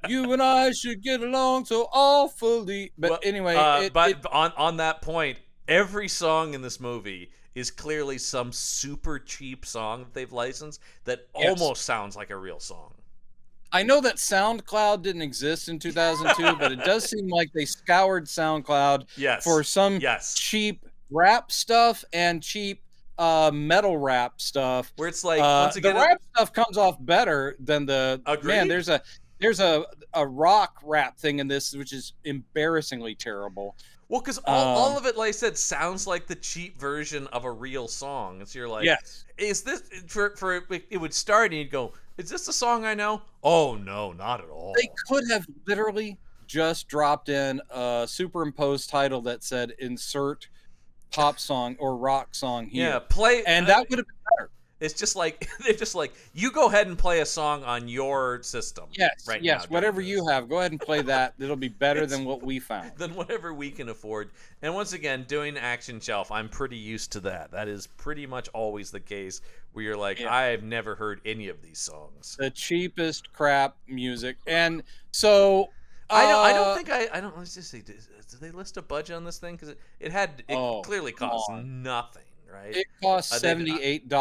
You and I should get along so awfully. But anyway, on that point, every song in this movie is clearly some super cheap song that they've licensed that almost sounds like a real song. I know that SoundCloud didn't exist in 2002, but it does seem like they scoured SoundCloud for some cheap rap stuff and cheap metal rap stuff. Where it's like once again, the rap stuff comes off better than the man. There's a rock rap thing in this which is embarrassingly terrible. Well, because all of it, like I said, sounds like the cheap version of a real song. And so you're like, is this for it would start and you'd go, is this the song I know? Oh no, not at all. They could have literally just dropped in a superimposed title that said insert pop song or rock song here. Yeah, play, and that would have been better. It's just like they're just like, you go ahead and play a song on your system. Yes, whatever you have, go ahead and play that. It'll be better than what we found. Than whatever we can afford. And once again, doing Action Shelf, I'm pretty used to that. That is pretty much always the case where you're like, I've never heard any of these songs. The cheapest crap music. And so let's just see, did they list a budget on this thing? Because it clearly costs nothing. Right? It costs $78.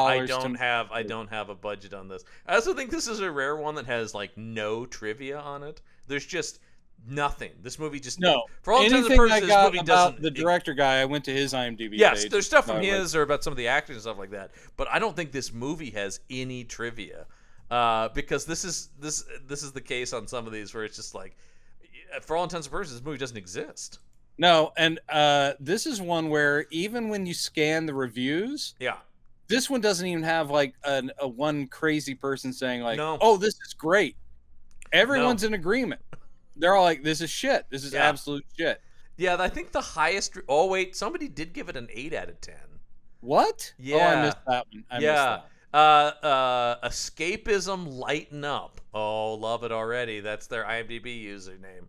I don't have a budget on this. I also think this is a rare one that has like no trivia on it. There's just nothing. This movie just for all intents and purposes, this movie doesn't. The director guy, I went to his IMDb. Yes, page. There's stuff from his or about some of the actors and stuff like that. But I don't think this movie has any trivia because this is the case on some of these where it's just like, for all intents and purposes, this movie doesn't exist. No, and this is one where even when you scan the reviews, Yeah. this one doesn't even have like a one crazy person saying like, No. "Oh, this is great." No. Everyone's in agreement. They're all like, "This is shit. This is absolute shit." Yeah, I think the highest. Oh wait, somebody did give it an 8 out of 10. What? Yeah. Oh, I missed that one. I missed that. Escapism Lighten Up. Oh, love it already. That's their IMDb username.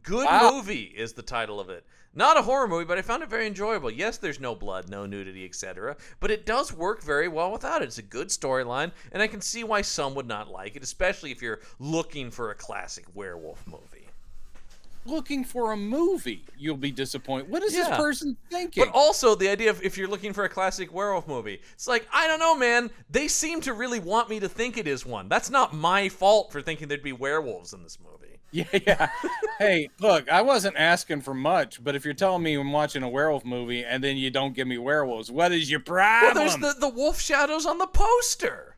Good Movie is the title of it. Not a horror movie, but I found it very enjoyable. Yes, there's no blood, no nudity, etc., but it does work very well without it. It's a good storyline, and I can see why some would not like it, especially if you're looking for a classic werewolf movie. Looking for a movie, you'll be disappointed. What is this person thinking? But also the idea of if you're looking for a classic werewolf movie, it's like, I don't know, man. They seem to really want me to think it is one. That's not my fault for thinking there'd be werewolves in this movie. Yeah. Hey, look, I wasn't asking for much, but if you're telling me I'm watching a werewolf movie and then you don't give me werewolves, what is your problem? Well, there's the wolf shadows on the poster.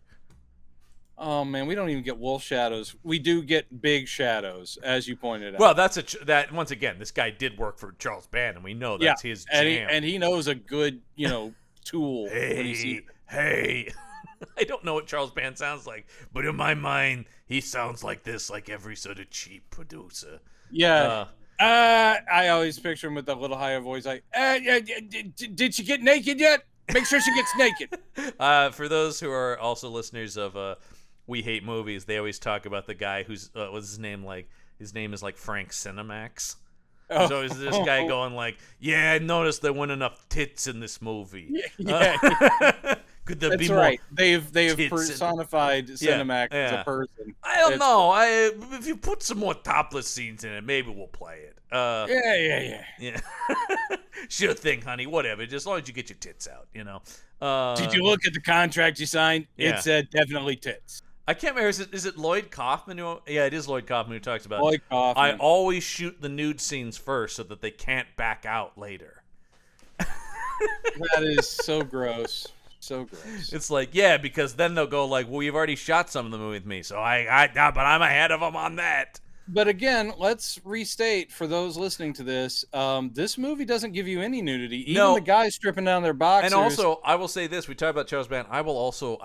Oh man, we don't even get wolf shadows. We do get big shadows, as you pointed out. Well, that once again, this guy did work for Charles Band, and we know that's his jam. And he knows a good, tool. Hey. I don't know what Charles Band sounds like, but in my mind, he sounds like this, like every sort of cheap producer. Yeah. I always picture him with that little higher voice, like, did she get naked yet? Make sure she gets naked. For those who are also listeners of We Hate Movies, they always talk about the guy who's what's his name like? His name is like Frank Cinemax. There's always this guy going like, "Yeah, I noticed there weren't enough tits in this movie." Yeah. Could there That's be right. more? They've personified Cinemax as a person. I don't know. If you put some more topless scenes in it, maybe we'll play it. Yeah. Sure thing, honey. Whatever. Just as long as you get your tits out, Did you look at the contract you signed? Yeah. It said definitely tits. I can't remember. Is it Lloyd Kaufman who? Yeah, it is Lloyd Kaufman who talks about. Lloyd Kaufman. I always shoot the nude scenes first so that they can't back out later. That is so gross. So gross. It's like, yeah, because then they'll go like, well, you've already shot some of the movie with me, so but I'm ahead of them on that. But again, let's restate for those listening to this: this movie doesn't give you any nudity. Even the guys stripping down their boxers. And also, I will say this: we talked about Charles Band. I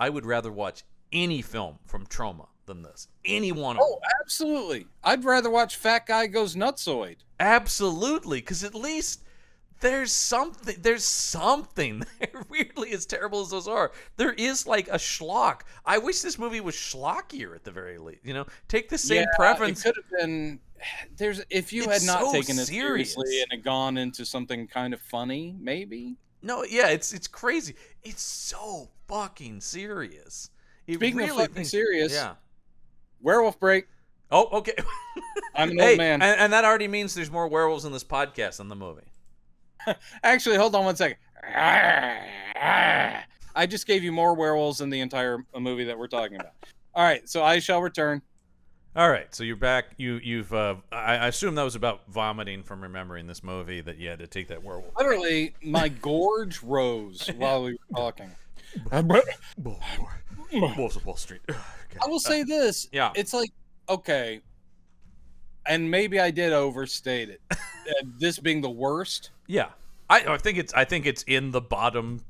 would rather watch any film from Troma than this. Any one of them. Oh, absolutely. I'd rather watch Fat Guy Goes Nutsoid. Absolutely, because at least there's something there. Weirdly, as terrible as those are, there is like a schlock. I wish this movie was schlockier at the very least. Take the same preference. It could have been. If you had not taken it seriously and had gone into something kind of funny, maybe. No, yeah, it's crazy. It's so fucking serious. Speaking of fucking serious, yeah. Werewolf break. Oh, okay. I'm an old man, and that already means there's more werewolves in this podcast than the movie. Actually, hold on one second. I just gave you more werewolves in the entire movie that we're talking about. All right, so I shall return. All right, so you're back. You've I assume that was about vomiting from remembering this movie that you had to take that werewolf. Literally, my gorge rose while we were talking. Wolves of Wall Street. Okay. I will say this. Yeah. It's like, okay, and maybe I did overstate it. This being the worst. Yeah. I think it's in the bottom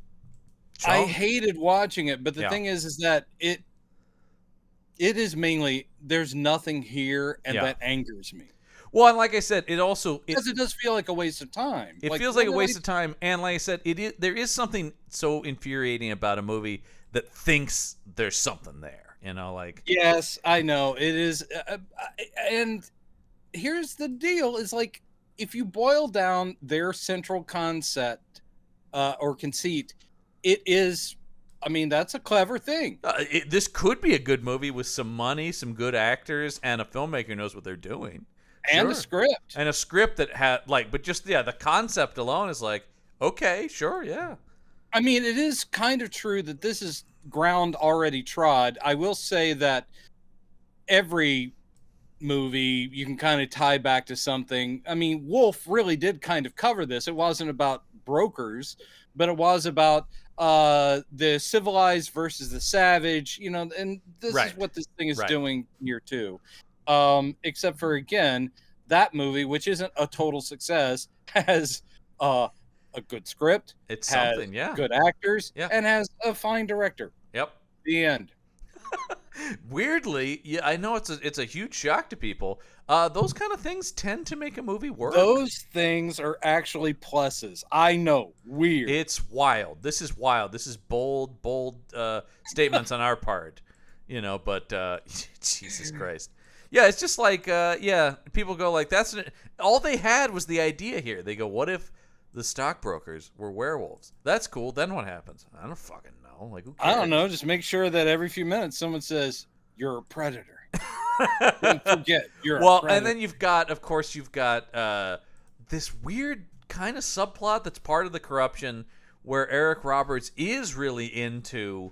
chunk. I hated watching it, but the thing is that it is mainly there's nothing here, and that angers me. Well, and like I said, it does feel like a waste of time. It feels like a waste of time, and like I said, there is something so infuriating about a movie that thinks there's something there. Yes, I know it is, and here's the deal: is like if you boil down their central concept or conceit, it is. I mean, that's a clever thing. This could be a good movie with some money, some good actors, and a filmmaker who knows what they're doing. And a script. And a script that had, but just, the concept alone is like, okay, sure, yeah. I mean, it is kind of true that this is ground already trod. I will say that every movie you can kind of tie back to something. I mean, Wolf really did kind of cover this. It wasn't about brokers, but it was about the civilized versus the savage, and this is what this thing is doing here too. Except for, again, that movie, which isn't a total success, has a good script, It's has something, yeah. good actors, Yeah. and has a fine director. Yep. The end. Weirdly, yeah, I know it's a huge shock to people. Those kind of things tend to make a movie work. Those things are actually pluses. I know. Weird. It's wild. This is wild. This is bold statements on our part, But Jesus Christ, yeah, it's just like people go like all they had was the idea here. They go, what if the stockbrokers were werewolves? That's cool. Then what happens? I don't fucking know. Like, who cares? I don't know. Just make sure that every few minutes someone says you're a predator. Don't forget you're a predator. And then you've got this weird kind of subplot that's part of the corruption, where Eric Roberts is really into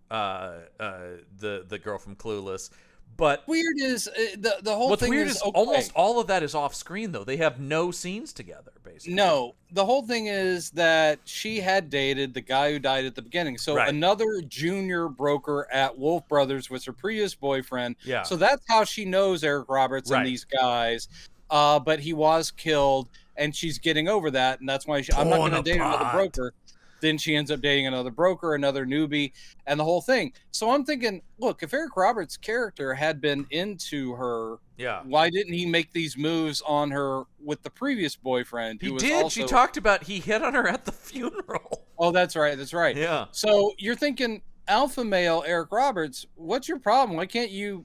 the girl from Clueless. But weird is the whole what's thing weird is okay. Almost all of that is off screen, though. They have no scenes together, basically. No, the whole thing is that she had dated the guy who died at the beginning. So another junior broker at Wolf Brothers was her previous boyfriend. Yeah. So that's how she knows Eric Roberts and these guys. But he was killed, and she's getting over that, and that's why I'm not going to date another broker. Then she ends up dating another broker, another newbie, and the whole thing. So I'm thinking, look, if Eric Roberts' character had been into her, why didn't he make these moves on her with the previous boyfriend? He did. She talked about he hit on her at the funeral. Oh, that's right. That's right. Yeah. So you're thinking, alpha male Eric Roberts, what's your problem? Why can't you?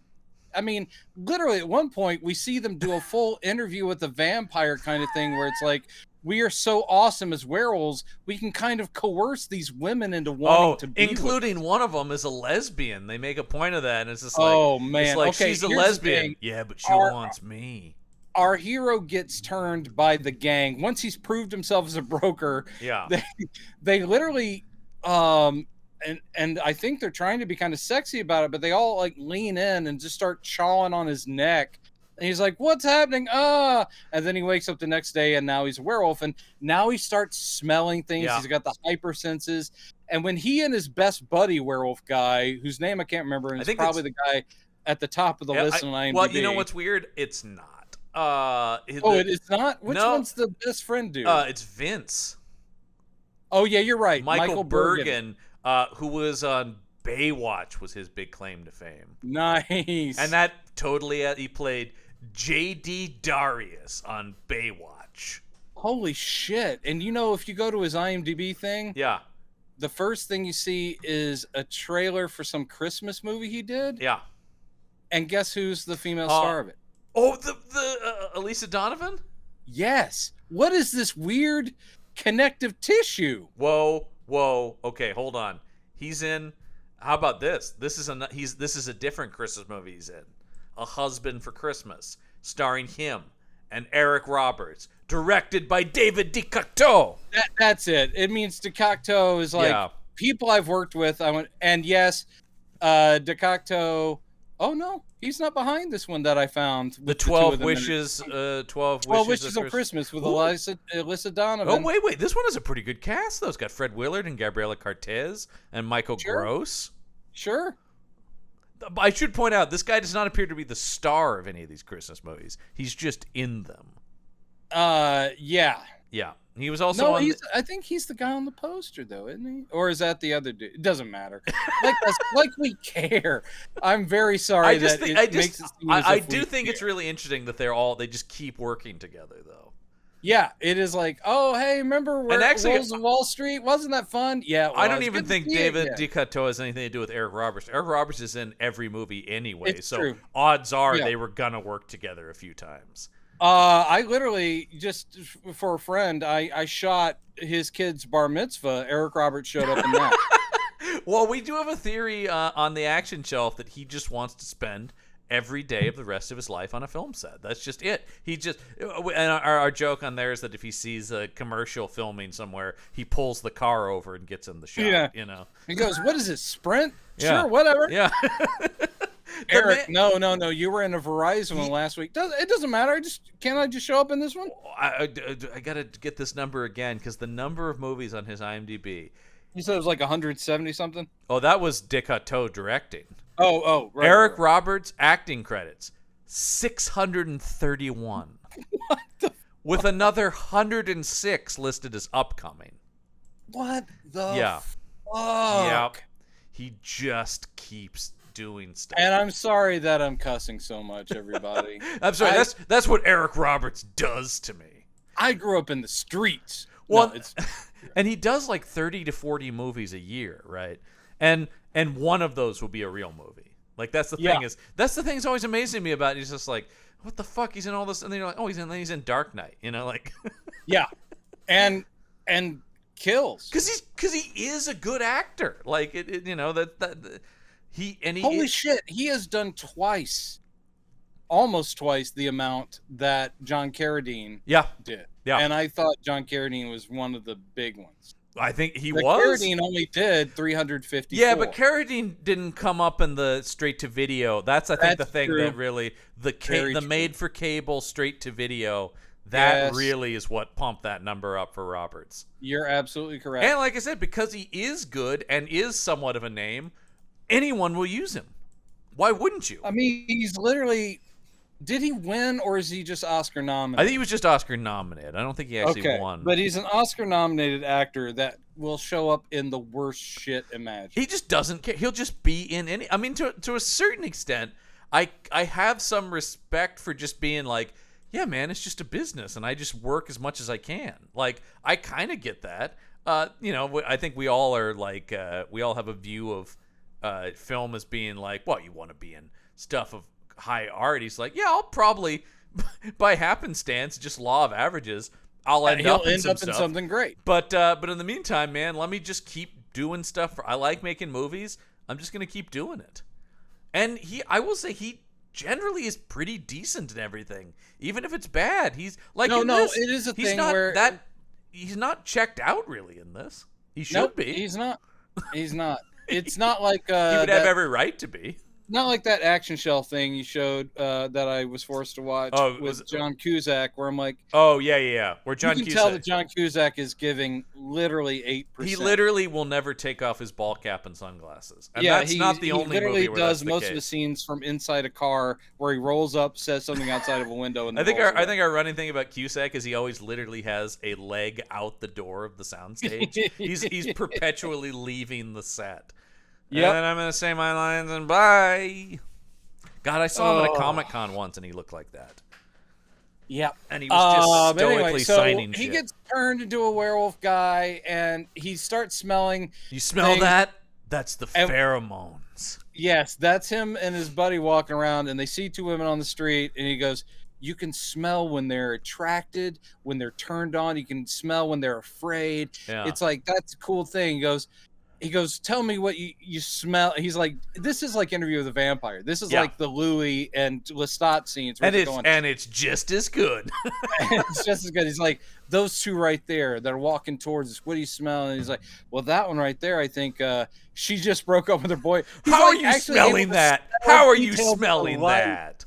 I mean, literally at one point we see them do a full interview with the vampire kind of thing where it's like, we are so awesome as werewolves, we can kind of coerce these women into wanting to be including one of them is a lesbian. They make a point of that, and it's just like, oh man, it's like, okay, she's a lesbian. Yeah, but she wants me. Our hero gets turned by the gang once he's proved himself as a broker. Yeah, they literally, and I think they're trying to be kind of sexy about it, but they all like lean in and just start chawing on his neck. And he's like, what's happening? And then he wakes up the next day and now he's a werewolf. And now he starts smelling things. Yeah. He's got the hyper senses. And when he and his best buddy werewolf guy, whose name I can't remember, and it's probably the guy at the top of the list on IMDb. Well, you know what's weird? It's not. It's not? Which one's the best friend dude? It's Vince. Oh, yeah, you're right. Michael Bergen, who was on Baywatch, was his big claim to fame. Nice. And that totally, he played J.D. Darius on Baywatch. Holy shit. And if you go to his IMDb thing, the first thing you see is a trailer for some Christmas movie he did. Yeah. And guess who's the female star of it? Oh, the Elisa Donovan? Yes. What is this weird connective tissue? Whoa. Okay, hold on. He's in, how about this? This is a different Christmas movie he's in. A Husband for Christmas, starring him and Eric Roberts, directed by David DeCocteau. That's it. It means DeCocteau is like people I've worked with. And yes, DeCocteau. Oh no, he's not behind this one that I found. The 12 Wishes. 12 Wishes of Christmas with Elisa Donovan. Oh wait, this one has a pretty good cast though. It's got Fred Willard and Gabriela Cartez and Michael Gross. Sure. I should point out, this guy does not appear to be the star of any of these Christmas movies. He's just in them. Yeah. Yeah. He was also on... I think he's the guy on the poster, though, isn't he? Or is that the other dude? It doesn't matter. Like we care. I'm very sorry I do think it's really interesting that they just keep working together, though. Yeah, it is like, oh, hey, remember Wolves of Wall Street? Wasn't that fun? Yeah, I don't even think David DeCocteau has anything to do with Eric Roberts. Eric Roberts is in every movie anyway, it's true. Odds are they were gonna work together a few times. I literally, just for a friend, I shot his kid's bar mitzvah. Eric Roberts showed up in that. Well, we do have a theory on the action shelf that he just wants to spend every day of the rest of his life on a film set. That's just it. And our joke on there is that if he sees a commercial filming somewhere, he pulls the car over and gets in the shot. Yeah. He goes, "What is it, Sprint? Yeah. Sure, whatever." Yeah. Eric, no. You were in a Verizon one last week. It doesn't matter. Can't I just show up in this one? I gotta get this number again, because the number of movies on his IMDb. You said it was like 170 something. Oh, that was DeCocteau directing. Oh, right. Eric Roberts acting credits 631. What the with another 106 listed as upcoming. What the Yeah. fuck? Yep. He just keeps doing stuff. And I'm sorry that I'm cussing so much, everybody. I'm sorry. That's what Eric Roberts does to me. I grew up in the streets. Well, No, and he does like 30 to 40 movies a year, right? And one of those will be a real movie. Like that's the thing that's that's always amazing to me about it. He's just like, what the fuck? He's in all this, and then you're like, oh, he's in Dark Knight, like. Yeah, and kills because he is a good actor. Like holy shit, he has done almost twice the amount that John Carradine did. Yeah. And I thought John Carradine was one of the big ones. I think he was. Carradine only did 350. Yeah, but Carradine didn't come up in the straight to video. That's the thing true. That really the made for cable straight to video. That really is what pumped that number up for Roberts. You're absolutely correct. And like I said, because he is good and is somewhat of a name, anyone will use him. Why wouldn't you? I mean, he's literally. Did he win, or is he just Oscar nominated? I think he was just Oscar nominated. I don't think he actually won. But he's an Oscar nominated actor that will show up in the worst shit imaginable. He just doesn't care. He'll just be in any. I mean, to a certain extent, I have some respect for just being like, yeah, man, it's just a business, and I just work as much as I can. Like, I kind of get that. I think we all are like, we all have a view of film as being like, well, you want to be in stuff of high art. He's like, yeah, I'll probably, by happenstance, just law of averages, I'll end up in something great. But in the meantime, man, let me just keep doing stuff. I like making movies. I'm just gonna keep doing it. And I will say, he generally is pretty decent in everything, even if it's bad. He's like, it is a thing where he's not checked out really in this. He should be. He's not. It's not like he would have every right to be. Not like that action shell thing you showed that I was forced to watch with John Cusack, where I'm like, oh yeah, where John Cusack. You can tell that John Cusack is giving literally 8%. He literally will never take off his ball cap and sunglasses. And that's not the only movie where he literally does most of the scenes from inside a car where he rolls up, says something outside of a window, and I think our running thing about Cusack is he always literally has a leg out the door of the soundstage. he's perpetually leaving the set. Yeah, and then I'm going to say my lines and bye. God, I saw him at a Comic-Con once, and he looked like that. Yep. And he was just stoically signing shit. He gets turned into a werewolf guy, and he starts smelling. You smell that? That's the pheromones. Yes, that's him and his buddy walking around, and they see two women on the street, and he goes, you can smell when they're attracted, when they're turned on. You can smell when they're afraid. Yeah. It's like, that's a cool thing. He goes, tell me what you smell. He's like, this is like Interview with a Vampire. This is like the Louis and Lestat scenes. And it's just as good. It's just as good. He's like, those two right there that are walking towards us, what do you smell? And he's like, well, that one right there, I think she just broke up with her boy. How are you smelling that? How are you smelling that?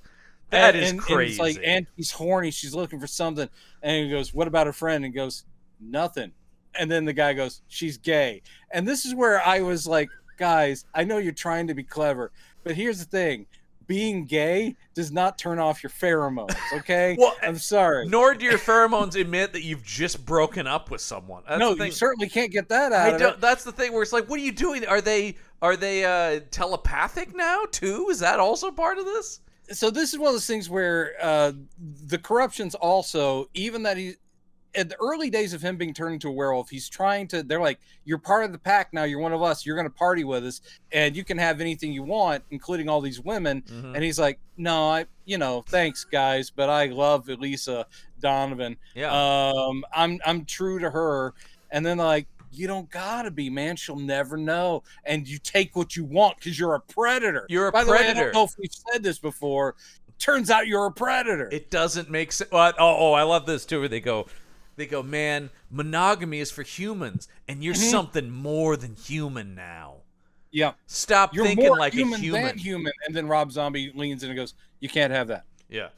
That is crazy. And it's like, and she's horny. She's looking for something. And he goes, what about her friend? And goes, nothing. And then the guy goes, she's gay. And this is where I was like, guys, I know you're trying to be clever, but here's the thing. Being gay does not turn off your pheromones, okay? Well, I'm sorry. Nor do your pheromones admit that you've just broken up with someone. No, you certainly can't get that out of it. That's the thing where it's like, what are you doing? Are they telepathic now, too? Is that also part of this? So this is one of those things where the corruption's also, even that at the early days of him being turned into a werewolf, they're like, you're part of the pack now, you're one of us, you're going to party with us, and you can have anything you want, including all these women. Mm-hmm. And he's like, no, thanks guys, but I love Elisa Donovan. Yeah. I'm true to her. And then like, you don't gotta be, man. She'll never know. And you take what you want because you're a predator. By the way, I don't know if we've said this before. Turns out you're a predator. It doesn't make sense. I love this too, where they go, man, monogamy is for humans, and you're something more than human now. Yeah. Stop thinking like a human. You're more human than human. And then Rob Zombie leans in and goes, you can't have that. Yeah.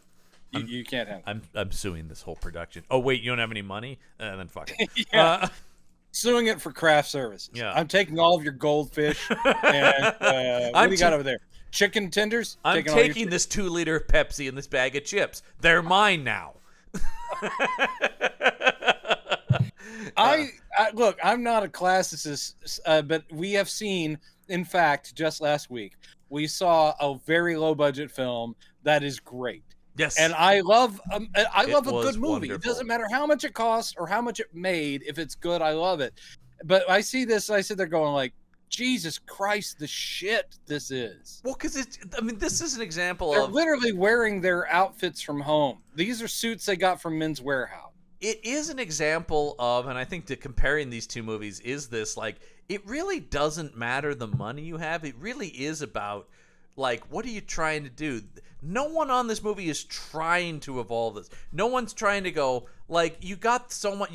You can't have that. I'm suing this whole production. Oh, wait, you don't have any money? Then fuck it. Yeah. Suing it for craft services. Yeah. I'm taking all of your goldfish. And what do you got over there? Chicken tenders? I'm taking this 2-liter Pepsi and this bag of chips. They're mine now. I look, I'm not a classicist, but we have seen, in fact, just last week, we saw a very low budget film that is great. And Yes, I it love a good was movie. It doesn't wonderful. matter how much it costs or how much it made. If it's good, I love it. But I see this, I sit there going like, Jesus Christ, the shit this is. Well, because I mean, this is an example They're of literally wearing their outfits from home. These are suits they got from Men's Warehouse. it is an example of, and I think to comparing these two movies is this, like, it really doesn't matter the money you have. It really is about, like, what are you trying to do? No one on this movie is trying to evolve this. No one's trying to go, like, you get so much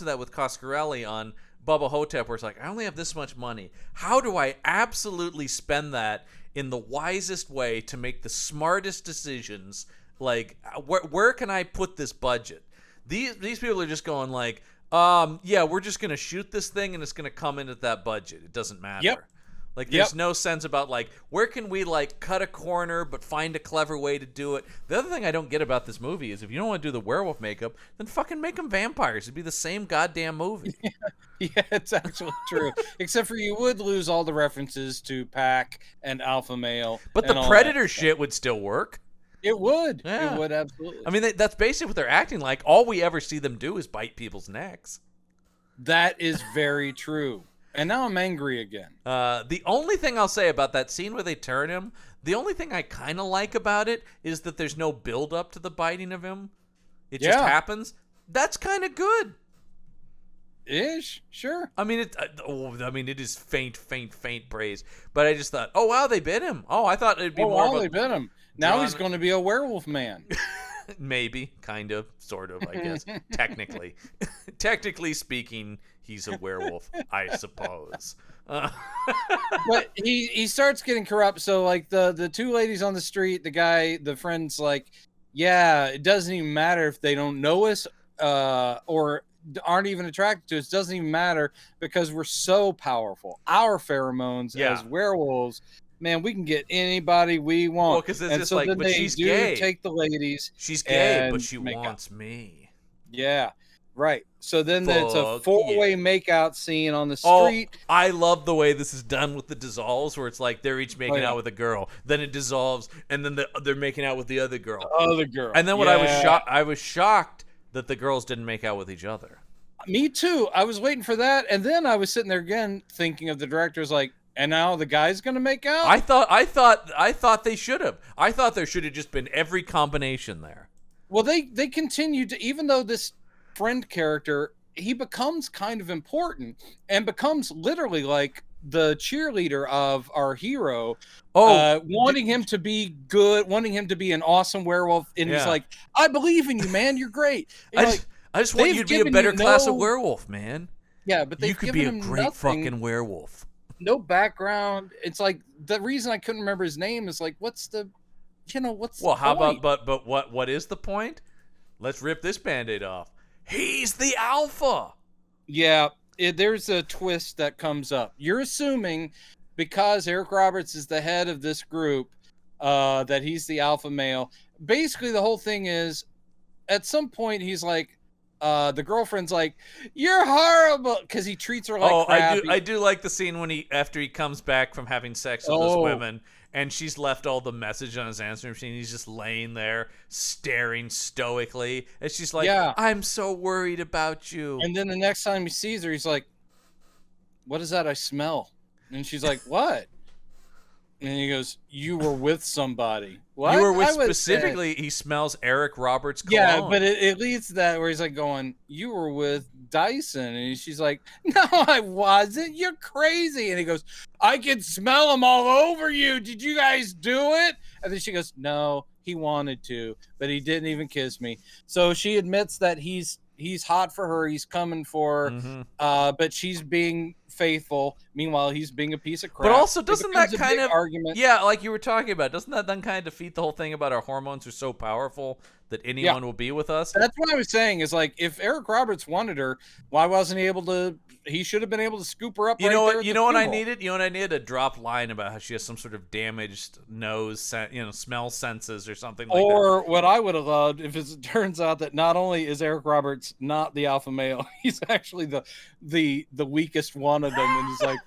of that with Coscarelli on Bubba Hotep, where it's like, I only have this much money. How do I absolutely spend that in the wisest way to make the smartest decisions? Like, where can I put this budget? These people are just going like, yeah, we're just gonna shoot this thing and it's gonna come in at that budget. It doesn't matter. Yep. Like, there's no sense about, like, where can we, like, cut a corner but find a clever way to do it. The other thing I don't get about this movie is if you don't want to do the werewolf makeup, then fucking make them vampires. It'd be the same goddamn movie. Yeah, it's actually true. Except for you would lose all the references to pack and alpha male. But and the all predator that. shit would still work. It would. Yeah. It would absolutely. I mean, that's basically what they're acting like. All we ever see them do is bite people's necks. That is very true. And now I'm angry again. The only thing I'll say about that scene where they turn him, the only thing I kind of like about it is that there's no build up to the biting of him. It just happens. That's kind of good. Ish, sure. I mean, it is faint praise. But I just thought, oh wow, they bit him. Oh, I thought it'd be more of a, they bit him. Now he's going to be a werewolf man. maybe, kind of, sort of, I guess. Technically speaking, he's a werewolf, I suppose. But he starts getting corrupt. So like the two ladies on the street, the friend's like, yeah, it doesn't even matter if they don't know us or aren't even attracted to us. It doesn't even matter because we're so powerful. Our pheromones as werewolves, man, we can get anybody we want. Well, because it's just like, but she's gay. Take the ladies. She's gay, but she wants me. Yeah, right. So then it's a four-way makeout scene on the street. Oh, I love the way this is done with the dissolves, where it's like they're each making out with a girl, then it dissolves, and then they're making out with the other girl. And then what I was shocked that the girls didn't make out with each other. Me too. I was waiting for that, and then I was sitting there again thinking of the director's like, and now the guy's gonna make out? I thought they should have. I thought there should have just been every combination there. Well, they continued to, even though this friend character, he becomes kind of important and becomes literally like the cheerleader of our hero, wanting him to be good, wanting him to be an awesome werewolf, and he's like, I believe in you, man, you're great. I just want you to be a better class of werewolf, man. Yeah, but you could be a great fucking werewolf. No background. It's like the reason I couldn't remember his name is like, what's the how about but what is the point? Let's rip this Band-Aid off. He's the alpha. Yeah, there's a twist that comes up. You're assuming because Eric Roberts is the head of this group, that he's the alpha male. Basically, the whole thing is, at some point, he's like, the girlfriend's like, "You're horrible," because he treats her like crap. I do like the scene when after he comes back from having sex with those women, and she's left all the message on his answering machine. He's just laying there staring stoically, and she's like, "I'm so worried about you." And then the next time he sees her, he's like, "What is that I smell?" And she's like, "What?" And he goes, "You were with somebody." What? You were with specifically. He smells Eric Roberts' cologne. Yeah, but it leads to that where he's like going, "You were with Dyson," and she's like, "No, I wasn't. You're crazy." And he goes, "I can smell them all over you. Did you guys do it?" And then she goes, "No, he wanted to, but he didn't even kiss me." So she admits that he's hot for her. He's coming for her, but she's being faithful. Meanwhile, he's being a piece of crap. But also, doesn't that kind of argument? Yeah, like you were talking about, doesn't that then kind of defeat the whole thing about our hormones are so powerful that anyone will be with us? That's what I was saying. Is like, if Eric Roberts wanted her, why wasn't he able to he should have been able to scoop her up. You right know there what? at You the know what I funeral. needed? You know what I needed? A drop line about how she has some sort of damaged nose, smell senses or something like that. Or what I would have loved if it turns out that not only is Eric Roberts not the alpha male, he's actually the weakest one of them, and he's like,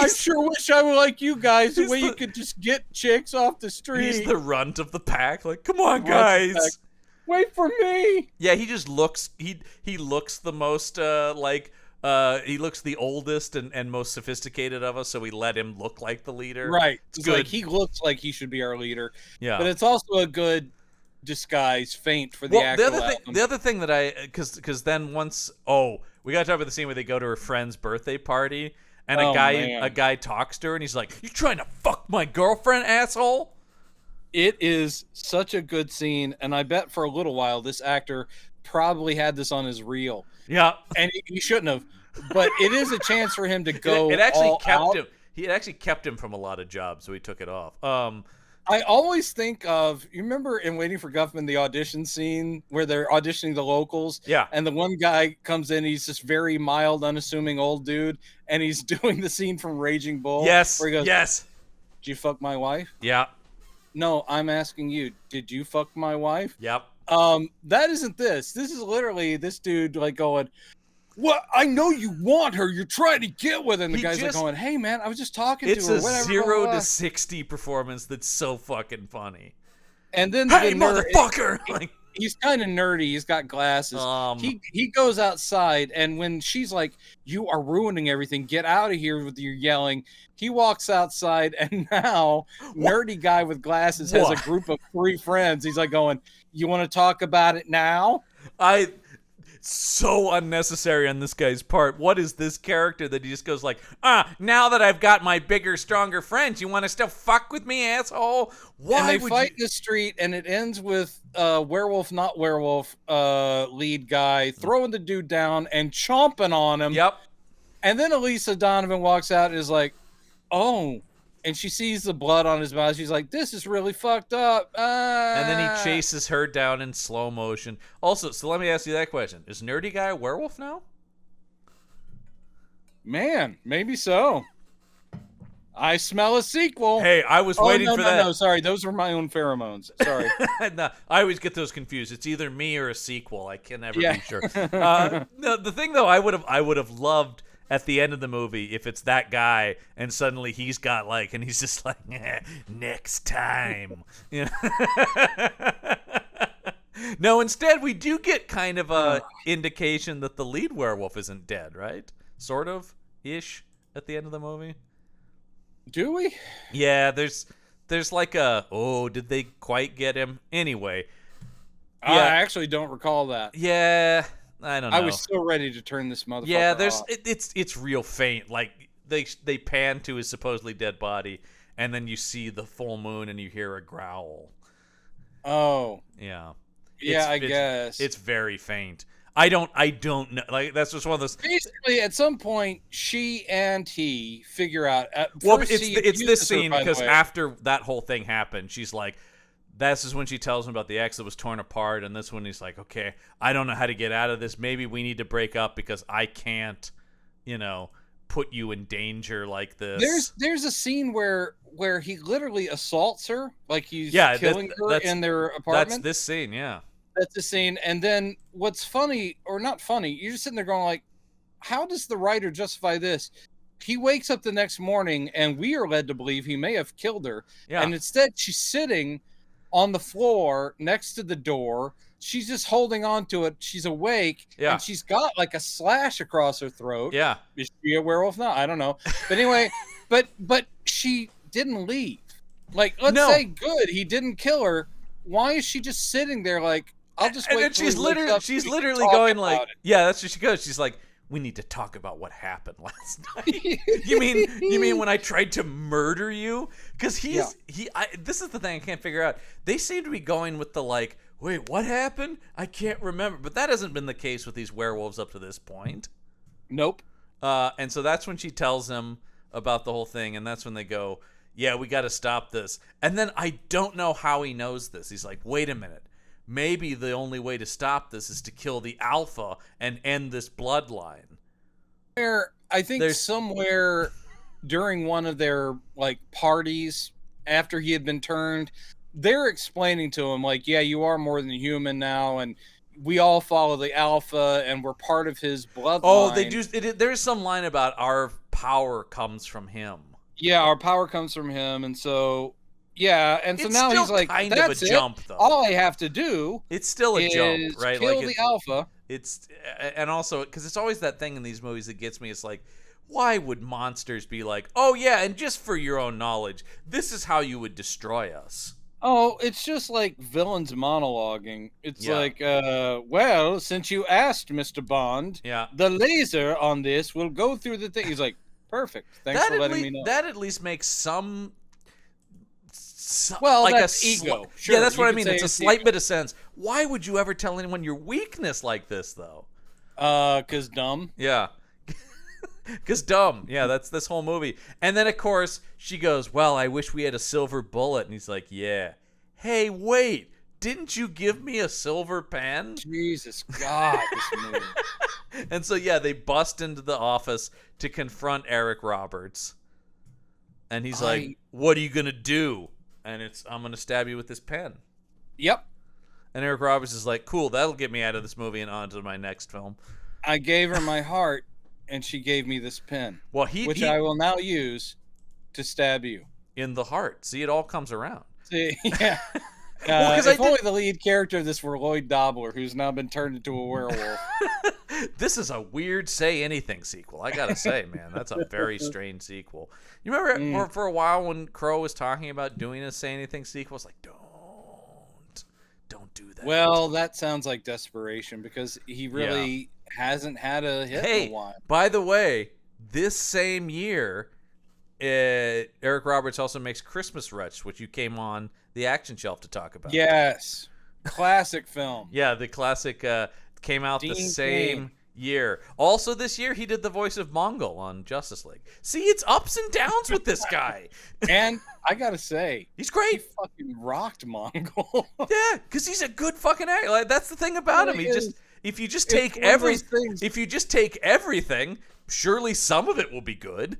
I sure wish I were like you guys, the way you could just get chicks off the street. He's the runt of the pack. Like, come on, Runt of the pack. guys. Wait for me. Yeah, he just looks. He looks the most he looks the oldest and most sophisticated of us, so we let him look like the leader. Right. It's It's good. like he looks like he should be our leader. Yeah. But it's also a good disguise feint for the actual the other thing that because then once we gotta talk about the scene where they go to her friend's birthday party and a guy talks to her and he's like, "You trying to fuck my girlfriend, asshole?" It is such a good scene, and I bet for a little while this actor probably had this on his reel. Yeah. And he shouldn't have. But it is a chance for him to go. It actually all kept out. him. He actually kept him from a lot of jobs, so he took it off. I always think of, you remember in Waiting for Guffman, the audition scene where they're auditioning the locals? Yeah. And the one guy comes in, he's this very mild, unassuming old dude, and he's doing the scene from Raging Bull. Yes. Where he goes, yes. Did you fuck my wife? Yeah. No, I'm asking you, did you fuck my wife? Yep. That isn't this. This is literally this dude like going, "What? I know you want her. You're trying to get with her." And the guy's like going, "Hey man, I was just talking to her." It's a whatever, 0 blah, blah, blah. to 60 performance that's so fucking funny. And then Hey, the motherfucker! Like, he's kind of nerdy. He's got glasses. He goes outside, and when she's like, "You are ruining everything. Get out of here with your yelling," he walks outside, and now nerdy guy with glasses has a group of 3 friends. He's like going, "You want to talk about it now?" So unnecessary on this guy's part. What is this character that he just goes like, now that I've got my bigger, stronger friends, you want to still fuck with me, asshole? Why and they would fight you? in the street, and it ends with werewolf, not werewolf, lead guy throwing the dude down and chomping on him. Yep. And then Elisa Donovan walks out and is like, "Oh," and she sees the blood on his mouth. She's like, "This is really fucked up." And then he chases her down in slow motion. Also, so let me ask you that question: is Nerdy Guy a werewolf now? Man, maybe so. I smell a sequel. Hey, I was waiting for that. No, sorry, those were my own pheromones. Sorry. No, I always get those confused. It's either me or a sequel. I can never be sure. No, the thing though, I would have loved at the end of the movie if it's that guy and suddenly he's got like, and he's just like, next time. You know? No, instead we do get kind of a indication that the lead werewolf isn't dead, right? Sort of ish at the end of the movie. Do we? Yeah, there's like did they quite get him? Anyway. I actually don't recall that. Yeah, I don't know. I was so ready to turn this motherfucker off. It's real faint. Like they pan to his supposedly dead body, and then you see the full moon and you hear a growl. Oh. Yeah. I guess. It's very faint. I don't know. Like, that's just one of those. Basically, at some point, she and he figure out. It's this scene because after that whole thing happened, she's like, this is when she tells him about the ex that was torn apart, and this when he's like, okay, I don't know how to get out of this. Maybe we need to break up because I can't, put you in danger like this. There's a scene where he literally assaults her, like he's killing her in their apartment. That's this scene, yeah. That's the scene. And then what's funny, or not funny, you're just sitting there going like, how does the writer justify this? He wakes up the next morning and we are led to believe he may have killed her. Yeah. And instead she's sitting on the floor next to the door. She's just holding on to it. She's awake. Yeah. And she's got like a slash across her throat. Yeah. Is she a werewolf now? I don't know. But anyway, but she didn't leave. Like, let's say good, he didn't kill her. Why is she just sitting there like, I'll just wait. And then she's literally going like, yeah, that's what she goes. She's like, we need to talk about what happened last night. You mean when I tried to murder you? Because this is the thing I can't figure out. They seem to be going with the like, wait, what happened? I can't remember. But that hasn't been the case with these werewolves up to this point. Nope. And so that's when she tells him about the whole thing, and that's when they go, yeah, we got to stop this. And then I don't know how he knows this. He's like, wait a minute. Maybe the only way to stop this is to kill the alpha and end this bloodline. Where I think somewhere during one of their like parties after he had been turned, they're explaining to him like, yeah, you are more than human now, and we all follow the alpha, and we're part of his Oh, they bloodline. do. There's some line about our power comes from him. Yeah, our power comes from him, and so yeah, and so It's now still he's like, kind that's of a jump, though. All I have to do It's still a jump, is right? kill Like the alpha. It's and also because it's always that thing in these movies that gets me. It's like, why would monsters be like, oh yeah, and just for your own knowledge, this is how you would destroy us. Oh, it's just like villains monologuing. It's Yeah. like, well, since you asked, Mr. Bond, Yeah. the laser on this will go through the thing. He's like, perfect. Thanks for letting me know. That at least makes some well, like that's ego. Sure, yeah, that's what I mean. say It's a slight ego. bit of sense. Why would you ever tell anyone your weakness like this, though? 'Cause dumb. Yeah. Because dumb. Yeah, that's this whole movie. And then, of course, she goes, well, I wish we had a silver bullet. And he's like, yeah. Hey, wait. Didn't you give me a silver pen? Jesus God, this movie. And so, yeah, they bust into the office to confront Eric Roberts. And he's like, what are you going to do? And I'm going to stab you with this pen. Yep. And Eric Roberts is like, cool, that'll get me out of this movie and on to my next film. I gave her my heart, and she gave me this pen. Well, which I will now use to stab you. In the heart. See, it all comes around. See, yeah. Well, if only the lead character of this were Lloyd Dobler, who's now been turned into a werewolf. This is a weird Say Anything sequel. I gotta say, man, that's a very strange sequel. You remember for a while when Crow was talking about doing a Say Anything sequel? It's like, don't do that. Well, that sounds like desperation because he really hasn't had a hit in a while. By the way, this same year, Eric Roberts also makes Christmas Rush, which you came on the Action Shelf to talk about. Yes. Classic film. Yeah, the classic came out the same year. Also this year, he did the voice of Mongol on Justice League. See, it's ups and downs with this guy. And I gotta say, he's great. He fucking rocked Mongol. Yeah, because he's a good fucking actor. Like, that's the thing about him. If you just take everything, surely some of it will be good.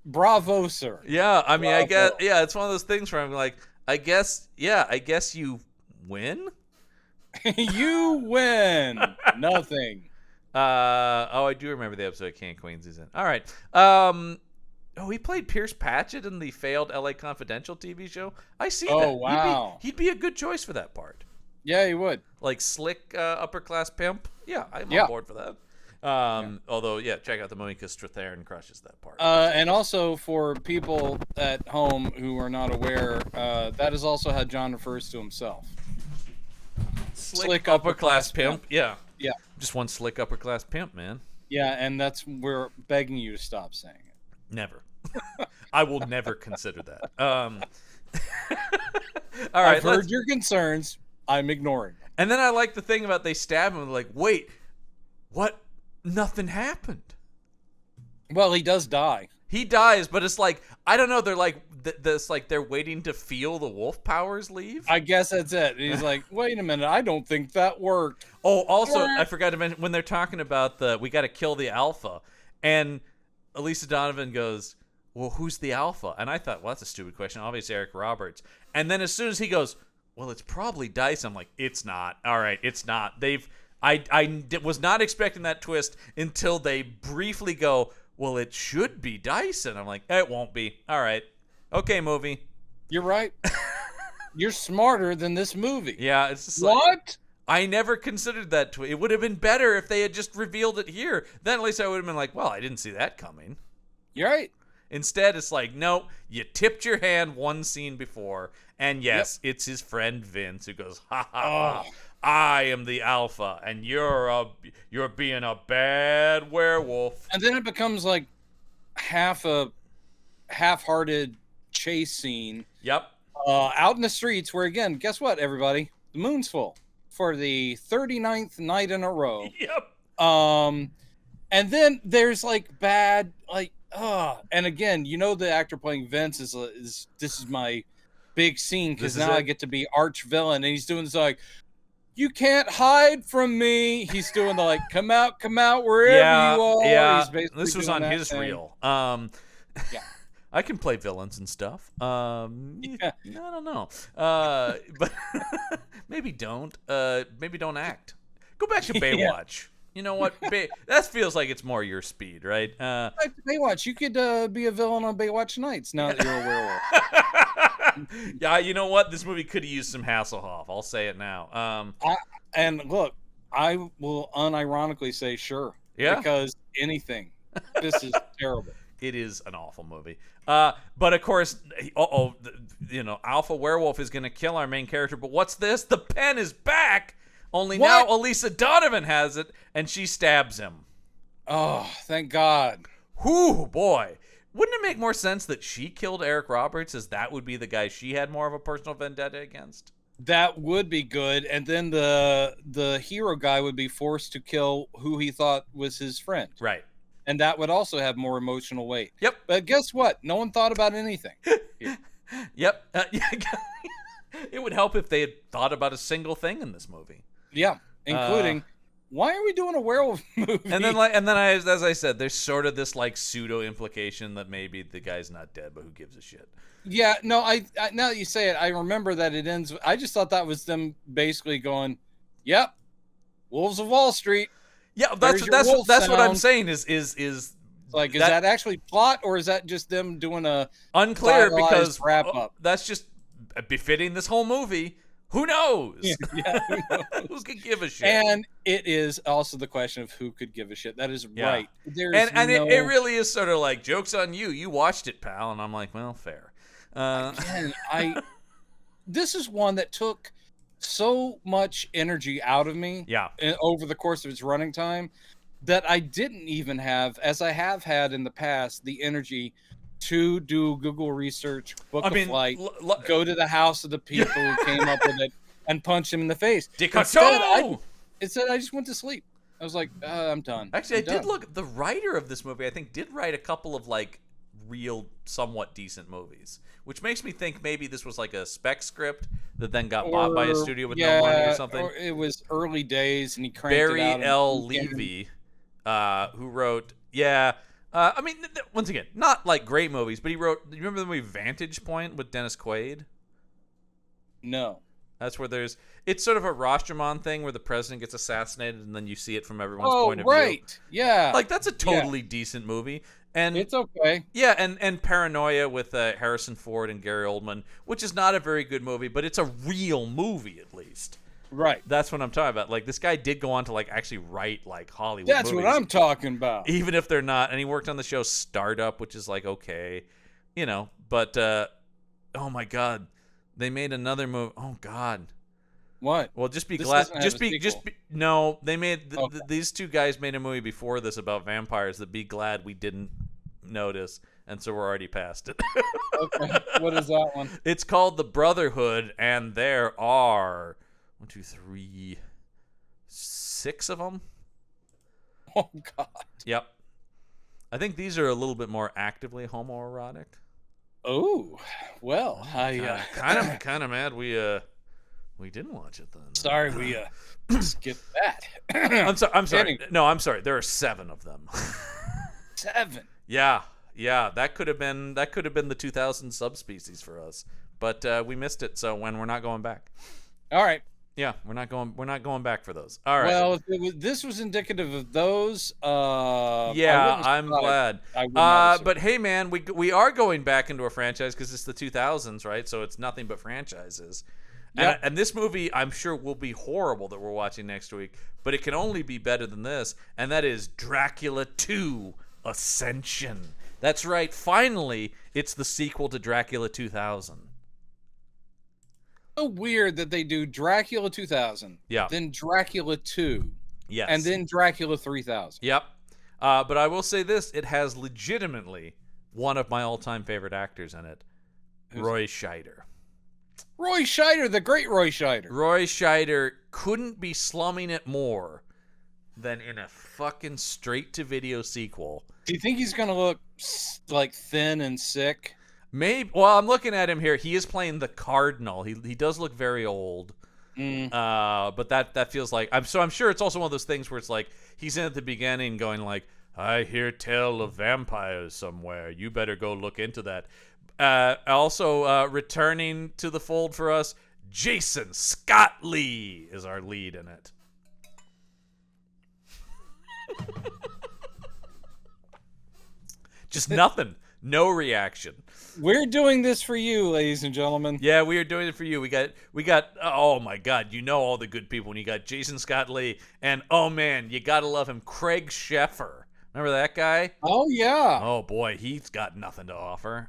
Bravo, sir. Yeah, I mean, Bravo. It's one of those things where I'm like, I guess you win. You win. Nothing. I do remember the episode King Queens is in. All right. He played Pierce Patchett in the failed LA Confidential TV show. I see that. Oh, wow. He'd be a good choice for that part. Yeah, he would. Like slick upper class pimp. Yeah, I'm on board for that. Although, check out the movie because Strathairn crushes that part. And also for people at home who are not aware, that is also how John refers to himself. Slick upper class pimp. Yeah. Yeah. Just one slick upper class pimp, man. Yeah, and we're begging you to stop saying it. Never. I will never consider that. All right. I've heard your concerns. I'm ignoring them. And then I like the thing about they stab him. Like, wait, what? Nothing happened. Well, he does die. He dies, but it's like, I don't know. They're like, they're waiting to feel the wolf powers leave. I guess that's it. He's like, wait a minute, I don't think that worked. Oh, also, I forgot to mention when they're talking about we got to kill the alpha, and Elisa Donovan goes, well, who's the alpha? And I thought, well, that's a stupid question. Obviously, Eric Roberts. And then as soon as he goes, well, it's probably Dice. I'm like, it's not. All right, it's not. I was not expecting that twist until they briefly go, well, it should be Dyson. I'm like, it won't be. All right. Okay, movie. You're right. You're smarter than this movie. Yeah, it's just what? Like, I never considered that twist. It would have been better if they had just revealed it here. Then at least I would have been like, well, I didn't see that coming. You're right. Instead, it's like, nope, you tipped your hand one scene before, and yes, it's his friend Vince who goes, ha ha, I am the alpha, and you're being a bad werewolf. And then it becomes like half-hearted chase scene. Yep. Out in the streets where, again, guess what, everybody? The moon's full for the 39th night in a row. Yep. And then there's like bad, like, and again, the actor playing Vince is this is my big scene because now I get to be arch villain, and he's doing this like, you can't hide from me. He's doing the like, come out wherever Yeah, you are. yeah. He's basically This was doing on that his thing. reel. Yeah. I can play villains and stuff. Yeah. I don't know. But maybe don't. Maybe don't act. Go back to Baywatch. You know what? That feels like it's more your speed, right? Like Baywatch, you could be a villain on Baywatch Nights now that you're a werewolf. Yeah, you know what? This movie could have used some Hasselhoff. I'll say it now. And look, I will unironically say sure. Yeah? Because anything. This is terrible. It is an awful movie. But of course, Alpha Werewolf is going to kill our main character. But what's this? The pen is back. Only now Elisa Donovan has it, and she stabs him. Oh, thank God. Whew, boy. Wouldn't it make more sense that she killed Eric Roberts, as that would be the guy she had more of a personal vendetta against? That would be good. And then the hero guy would be forced to kill who he thought was his friend. Right. And that would also have more emotional weight. Yep. But guess what? No one thought about anything. Yep. It would help if they had thought about a single thing in this movie. Yeah, including why are we doing a werewolf movie? And then as I said, there's sort of this like pseudo implication that maybe the guy's not dead, but who gives a shit? Yeah, no, I now that you say it, I remember that it ends. I just thought that was them basically going, "Yep, Wolves of Wall Street." Yeah, that's what I'm saying is like, is that actually plot, or is that just them doing a unclear, because wrap up? That's just befitting this whole movie. Who knows? Yeah, who knows? Who could give a shit? And it is also the question of who could give a shit. That is right. It really is sort of like, joke's on you. You watched it, pal. And I'm like, well, fair. Again, this is one that took so much energy out of me. Yeah. Over the course of its running time, that I didn't even have, as I have had in the past, the energy to do Google research, book a flight, go to the house of the people who came up with it, and punch them in the face. Instead, I just went to sleep. I was like, I'm done. Actually, I did look. The writer of this movie, I think, did write a couple of like real, somewhat decent movies, which makes me think maybe this was like a spec script that then got bought by a studio with no money or something. Or it was early days, and he cranked Barry it out. L. Levy, who wrote, once again, not like great movies, but he wrote. You remember the movie Vantage Point with Dennis Quaid? No. That's where it's sort of a Rashomon thing where the president gets assassinated and then you see it from everyone's point of view. Right. Yeah. Like, that's a totally decent movie. And it's okay. Yeah, and Paranoia with Harrison Ford and Gary Oldman, which is not a very good movie, but it's a real movie at least. Right. That's what I'm talking about. Like, this guy did go on to like actually write like Hollywood That's movies. what I'm talking about. Even if they're not. And he worked on the show Startup, which is like okay, but oh my God, they made another movie. Oh God. What? Well, just be glad. No, they made these two guys made a movie before this about vampires. That be glad we didn't notice, and so we're already past it. Okay. What is that one? It's called The Brotherhood, and there are 1, 2, 3, 6 of them. Oh God. Yep. I think these are a little bit more actively homoerotic. Oh, well, kind of mad we didn't watch it then. Sorry, we skipped that. I'm sorry. Anyway. No, I'm sorry. There are 7 of them. 7. Yeah. That could have been the 2000 subspecies for us, but we missed it. So we're not going back. All right. Yeah, we're not going back for those. All right. Well, if this was indicative of those. Yeah, I'm glad. But hey, man, we are going back into a franchise because it's the 2000s, right? So it's nothing but franchises. Yep. And this movie, I'm sure, will be horrible that we're watching next week, but it can only be better than this, and that is Dracula 2 Ascension. That's right. Finally, it's the sequel to Dracula 2000. So weird that they do Dracula 2000, then Dracula 2, yes, and then Dracula 3000. Yep. But I will say this: it has legitimately one of my all-time favorite actors in it, Roy Scheider. Roy Scheider, the great Roy Scheider. Roy Scheider couldn't be slumming it more than in a fucking straight-to-video sequel. Do you think he's gonna look like thin and sick? Maybe. Well, I'm looking at him here. He is playing the Cardinal. He does look very old. Mm. But that feels like I'm sure it's also one of those things where it's like he's in at the beginning going like, I hear tale of vampires somewhere. You better go look into that. Also, returning to the fold for us, Jason Scott Lee is our lead in it. Just nothing. No reaction. We're doing this for you, ladies and gentlemen. Yeah, we are doing it for you. We got oh my god, you know all the good people. And you got Jason Scott Lee and oh man, you got to love him, Craig Sheffer. Remember that guy? Oh yeah. Oh boy, he's got nothing to offer.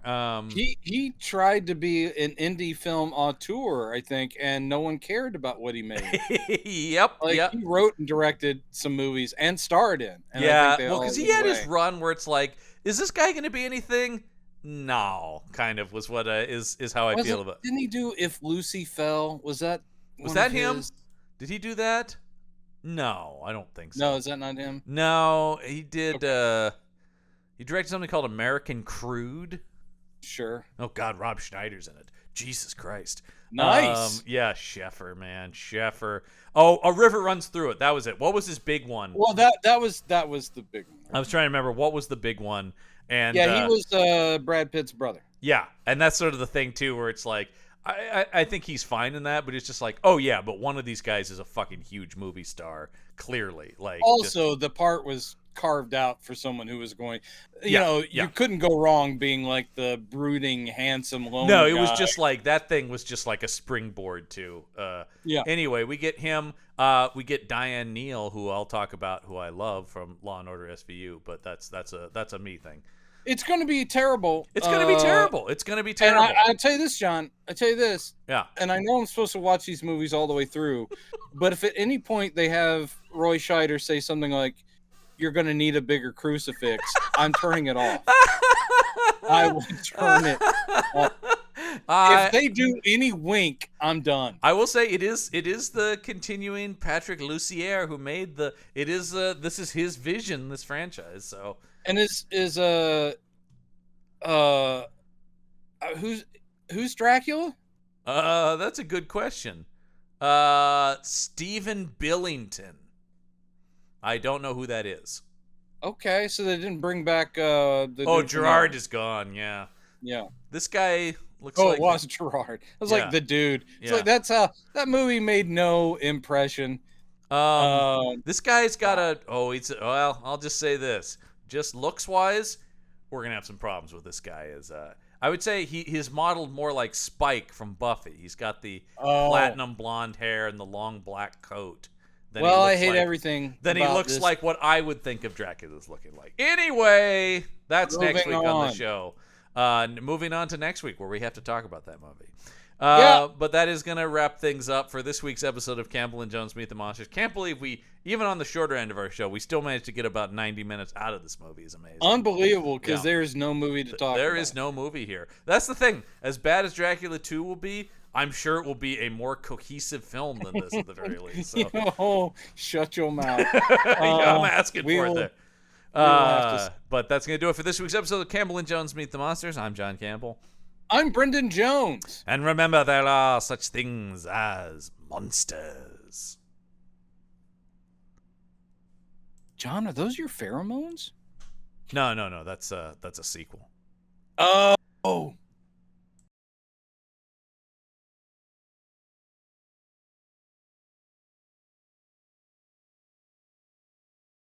He tried to be an indie film auteur, I think, and no one cared about what he made. Yep. He wrote and directed some movies and starred in. And yeah, I think they well, all because he went had away. his run where it's like, is this guy going to be anything? No, kind of was what is how I feel about. Didn't he do If Lucy Fell? Was that him? his? Did he do that? No, I don't think so. No, is that not him? No, he did. Okay. He directed something called American Crude. Sure. Oh God, Rob Schneider's in it. Jesus Christ. Nice. Yeah, Sheffer, man, Sheffer. Oh, A River Runs Through It. That was it. What was his big one? Well, that was the big one. I was trying to remember what was the big one. And yeah, he was Brad Pitt's brother. Yeah, and that's sort of the thing too, where it's like, I think he's fine in that, but it's just like, oh yeah, but one of these guys is a fucking huge movie star, clearly. Like, also the part was carved out for someone who was going, you couldn't go wrong being like the brooding, handsome, lonely No, it guy. was just like that thing was just like a springboard to. Yeah. Anyway, we get him. We get Diane Neal, who I'll talk about, who I love from Law and Order SVU, but that's a me thing. It's going to be terrible. It's going to be terrible. It's going to be terrible. And I tell you this, John. I tell you this. Yeah. And I know I'm supposed to watch these movies all the way through, but if at any point they have Roy Scheider say something like, "You're going to need a bigger crucifix," I'm turning it off. I will turn it off. If they do any wink, I'm done. I will say it is the continuing Patrick Lussier who made the. It is this is his vision, this franchise. So. And who's Dracula? That's a good question. Stephen Billington. I don't know who that is. Okay, so they didn't bring back the. Gerard is gone. Yeah. Yeah. This guy looks like. like. Oh, it was Gerard. It was like the dude. It's like that's how that movie made no impression. This guy's got a. Oh, I'll just say this. Just looks wise, we're gonna have some problems with this guy. I would say he's modeled more like Spike from Buffy. He's got the platinum blonde hair and the long black coat. I hate everything. Then he looks like what I would think of Dracula's looking like. Anyway, that's next week on the show. Moving on to next week where we have to talk about that movie. But that is going to wrap things up for this week's episode of Campbell and Jones Meet the Monsters. Can't believe even on the shorter end of our show, we still managed to get about 90 minutes out of this movie. It's amazing. Unbelievable, because there's no movie to talk about. There is no movie here. That's the thing. As bad as Dracula 2 will be, I'm sure it will be a more cohesive film than this at the very least. So. Shut your mouth. I'm asking for it there. But that's going to do it for this week's episode of Campbell and Jones Meet the Monsters. I'm John Campbell. I'm Brendan Jones. And remember, there are such things as monsters. John, are those your pheromones? No. That's a sequel. Oh.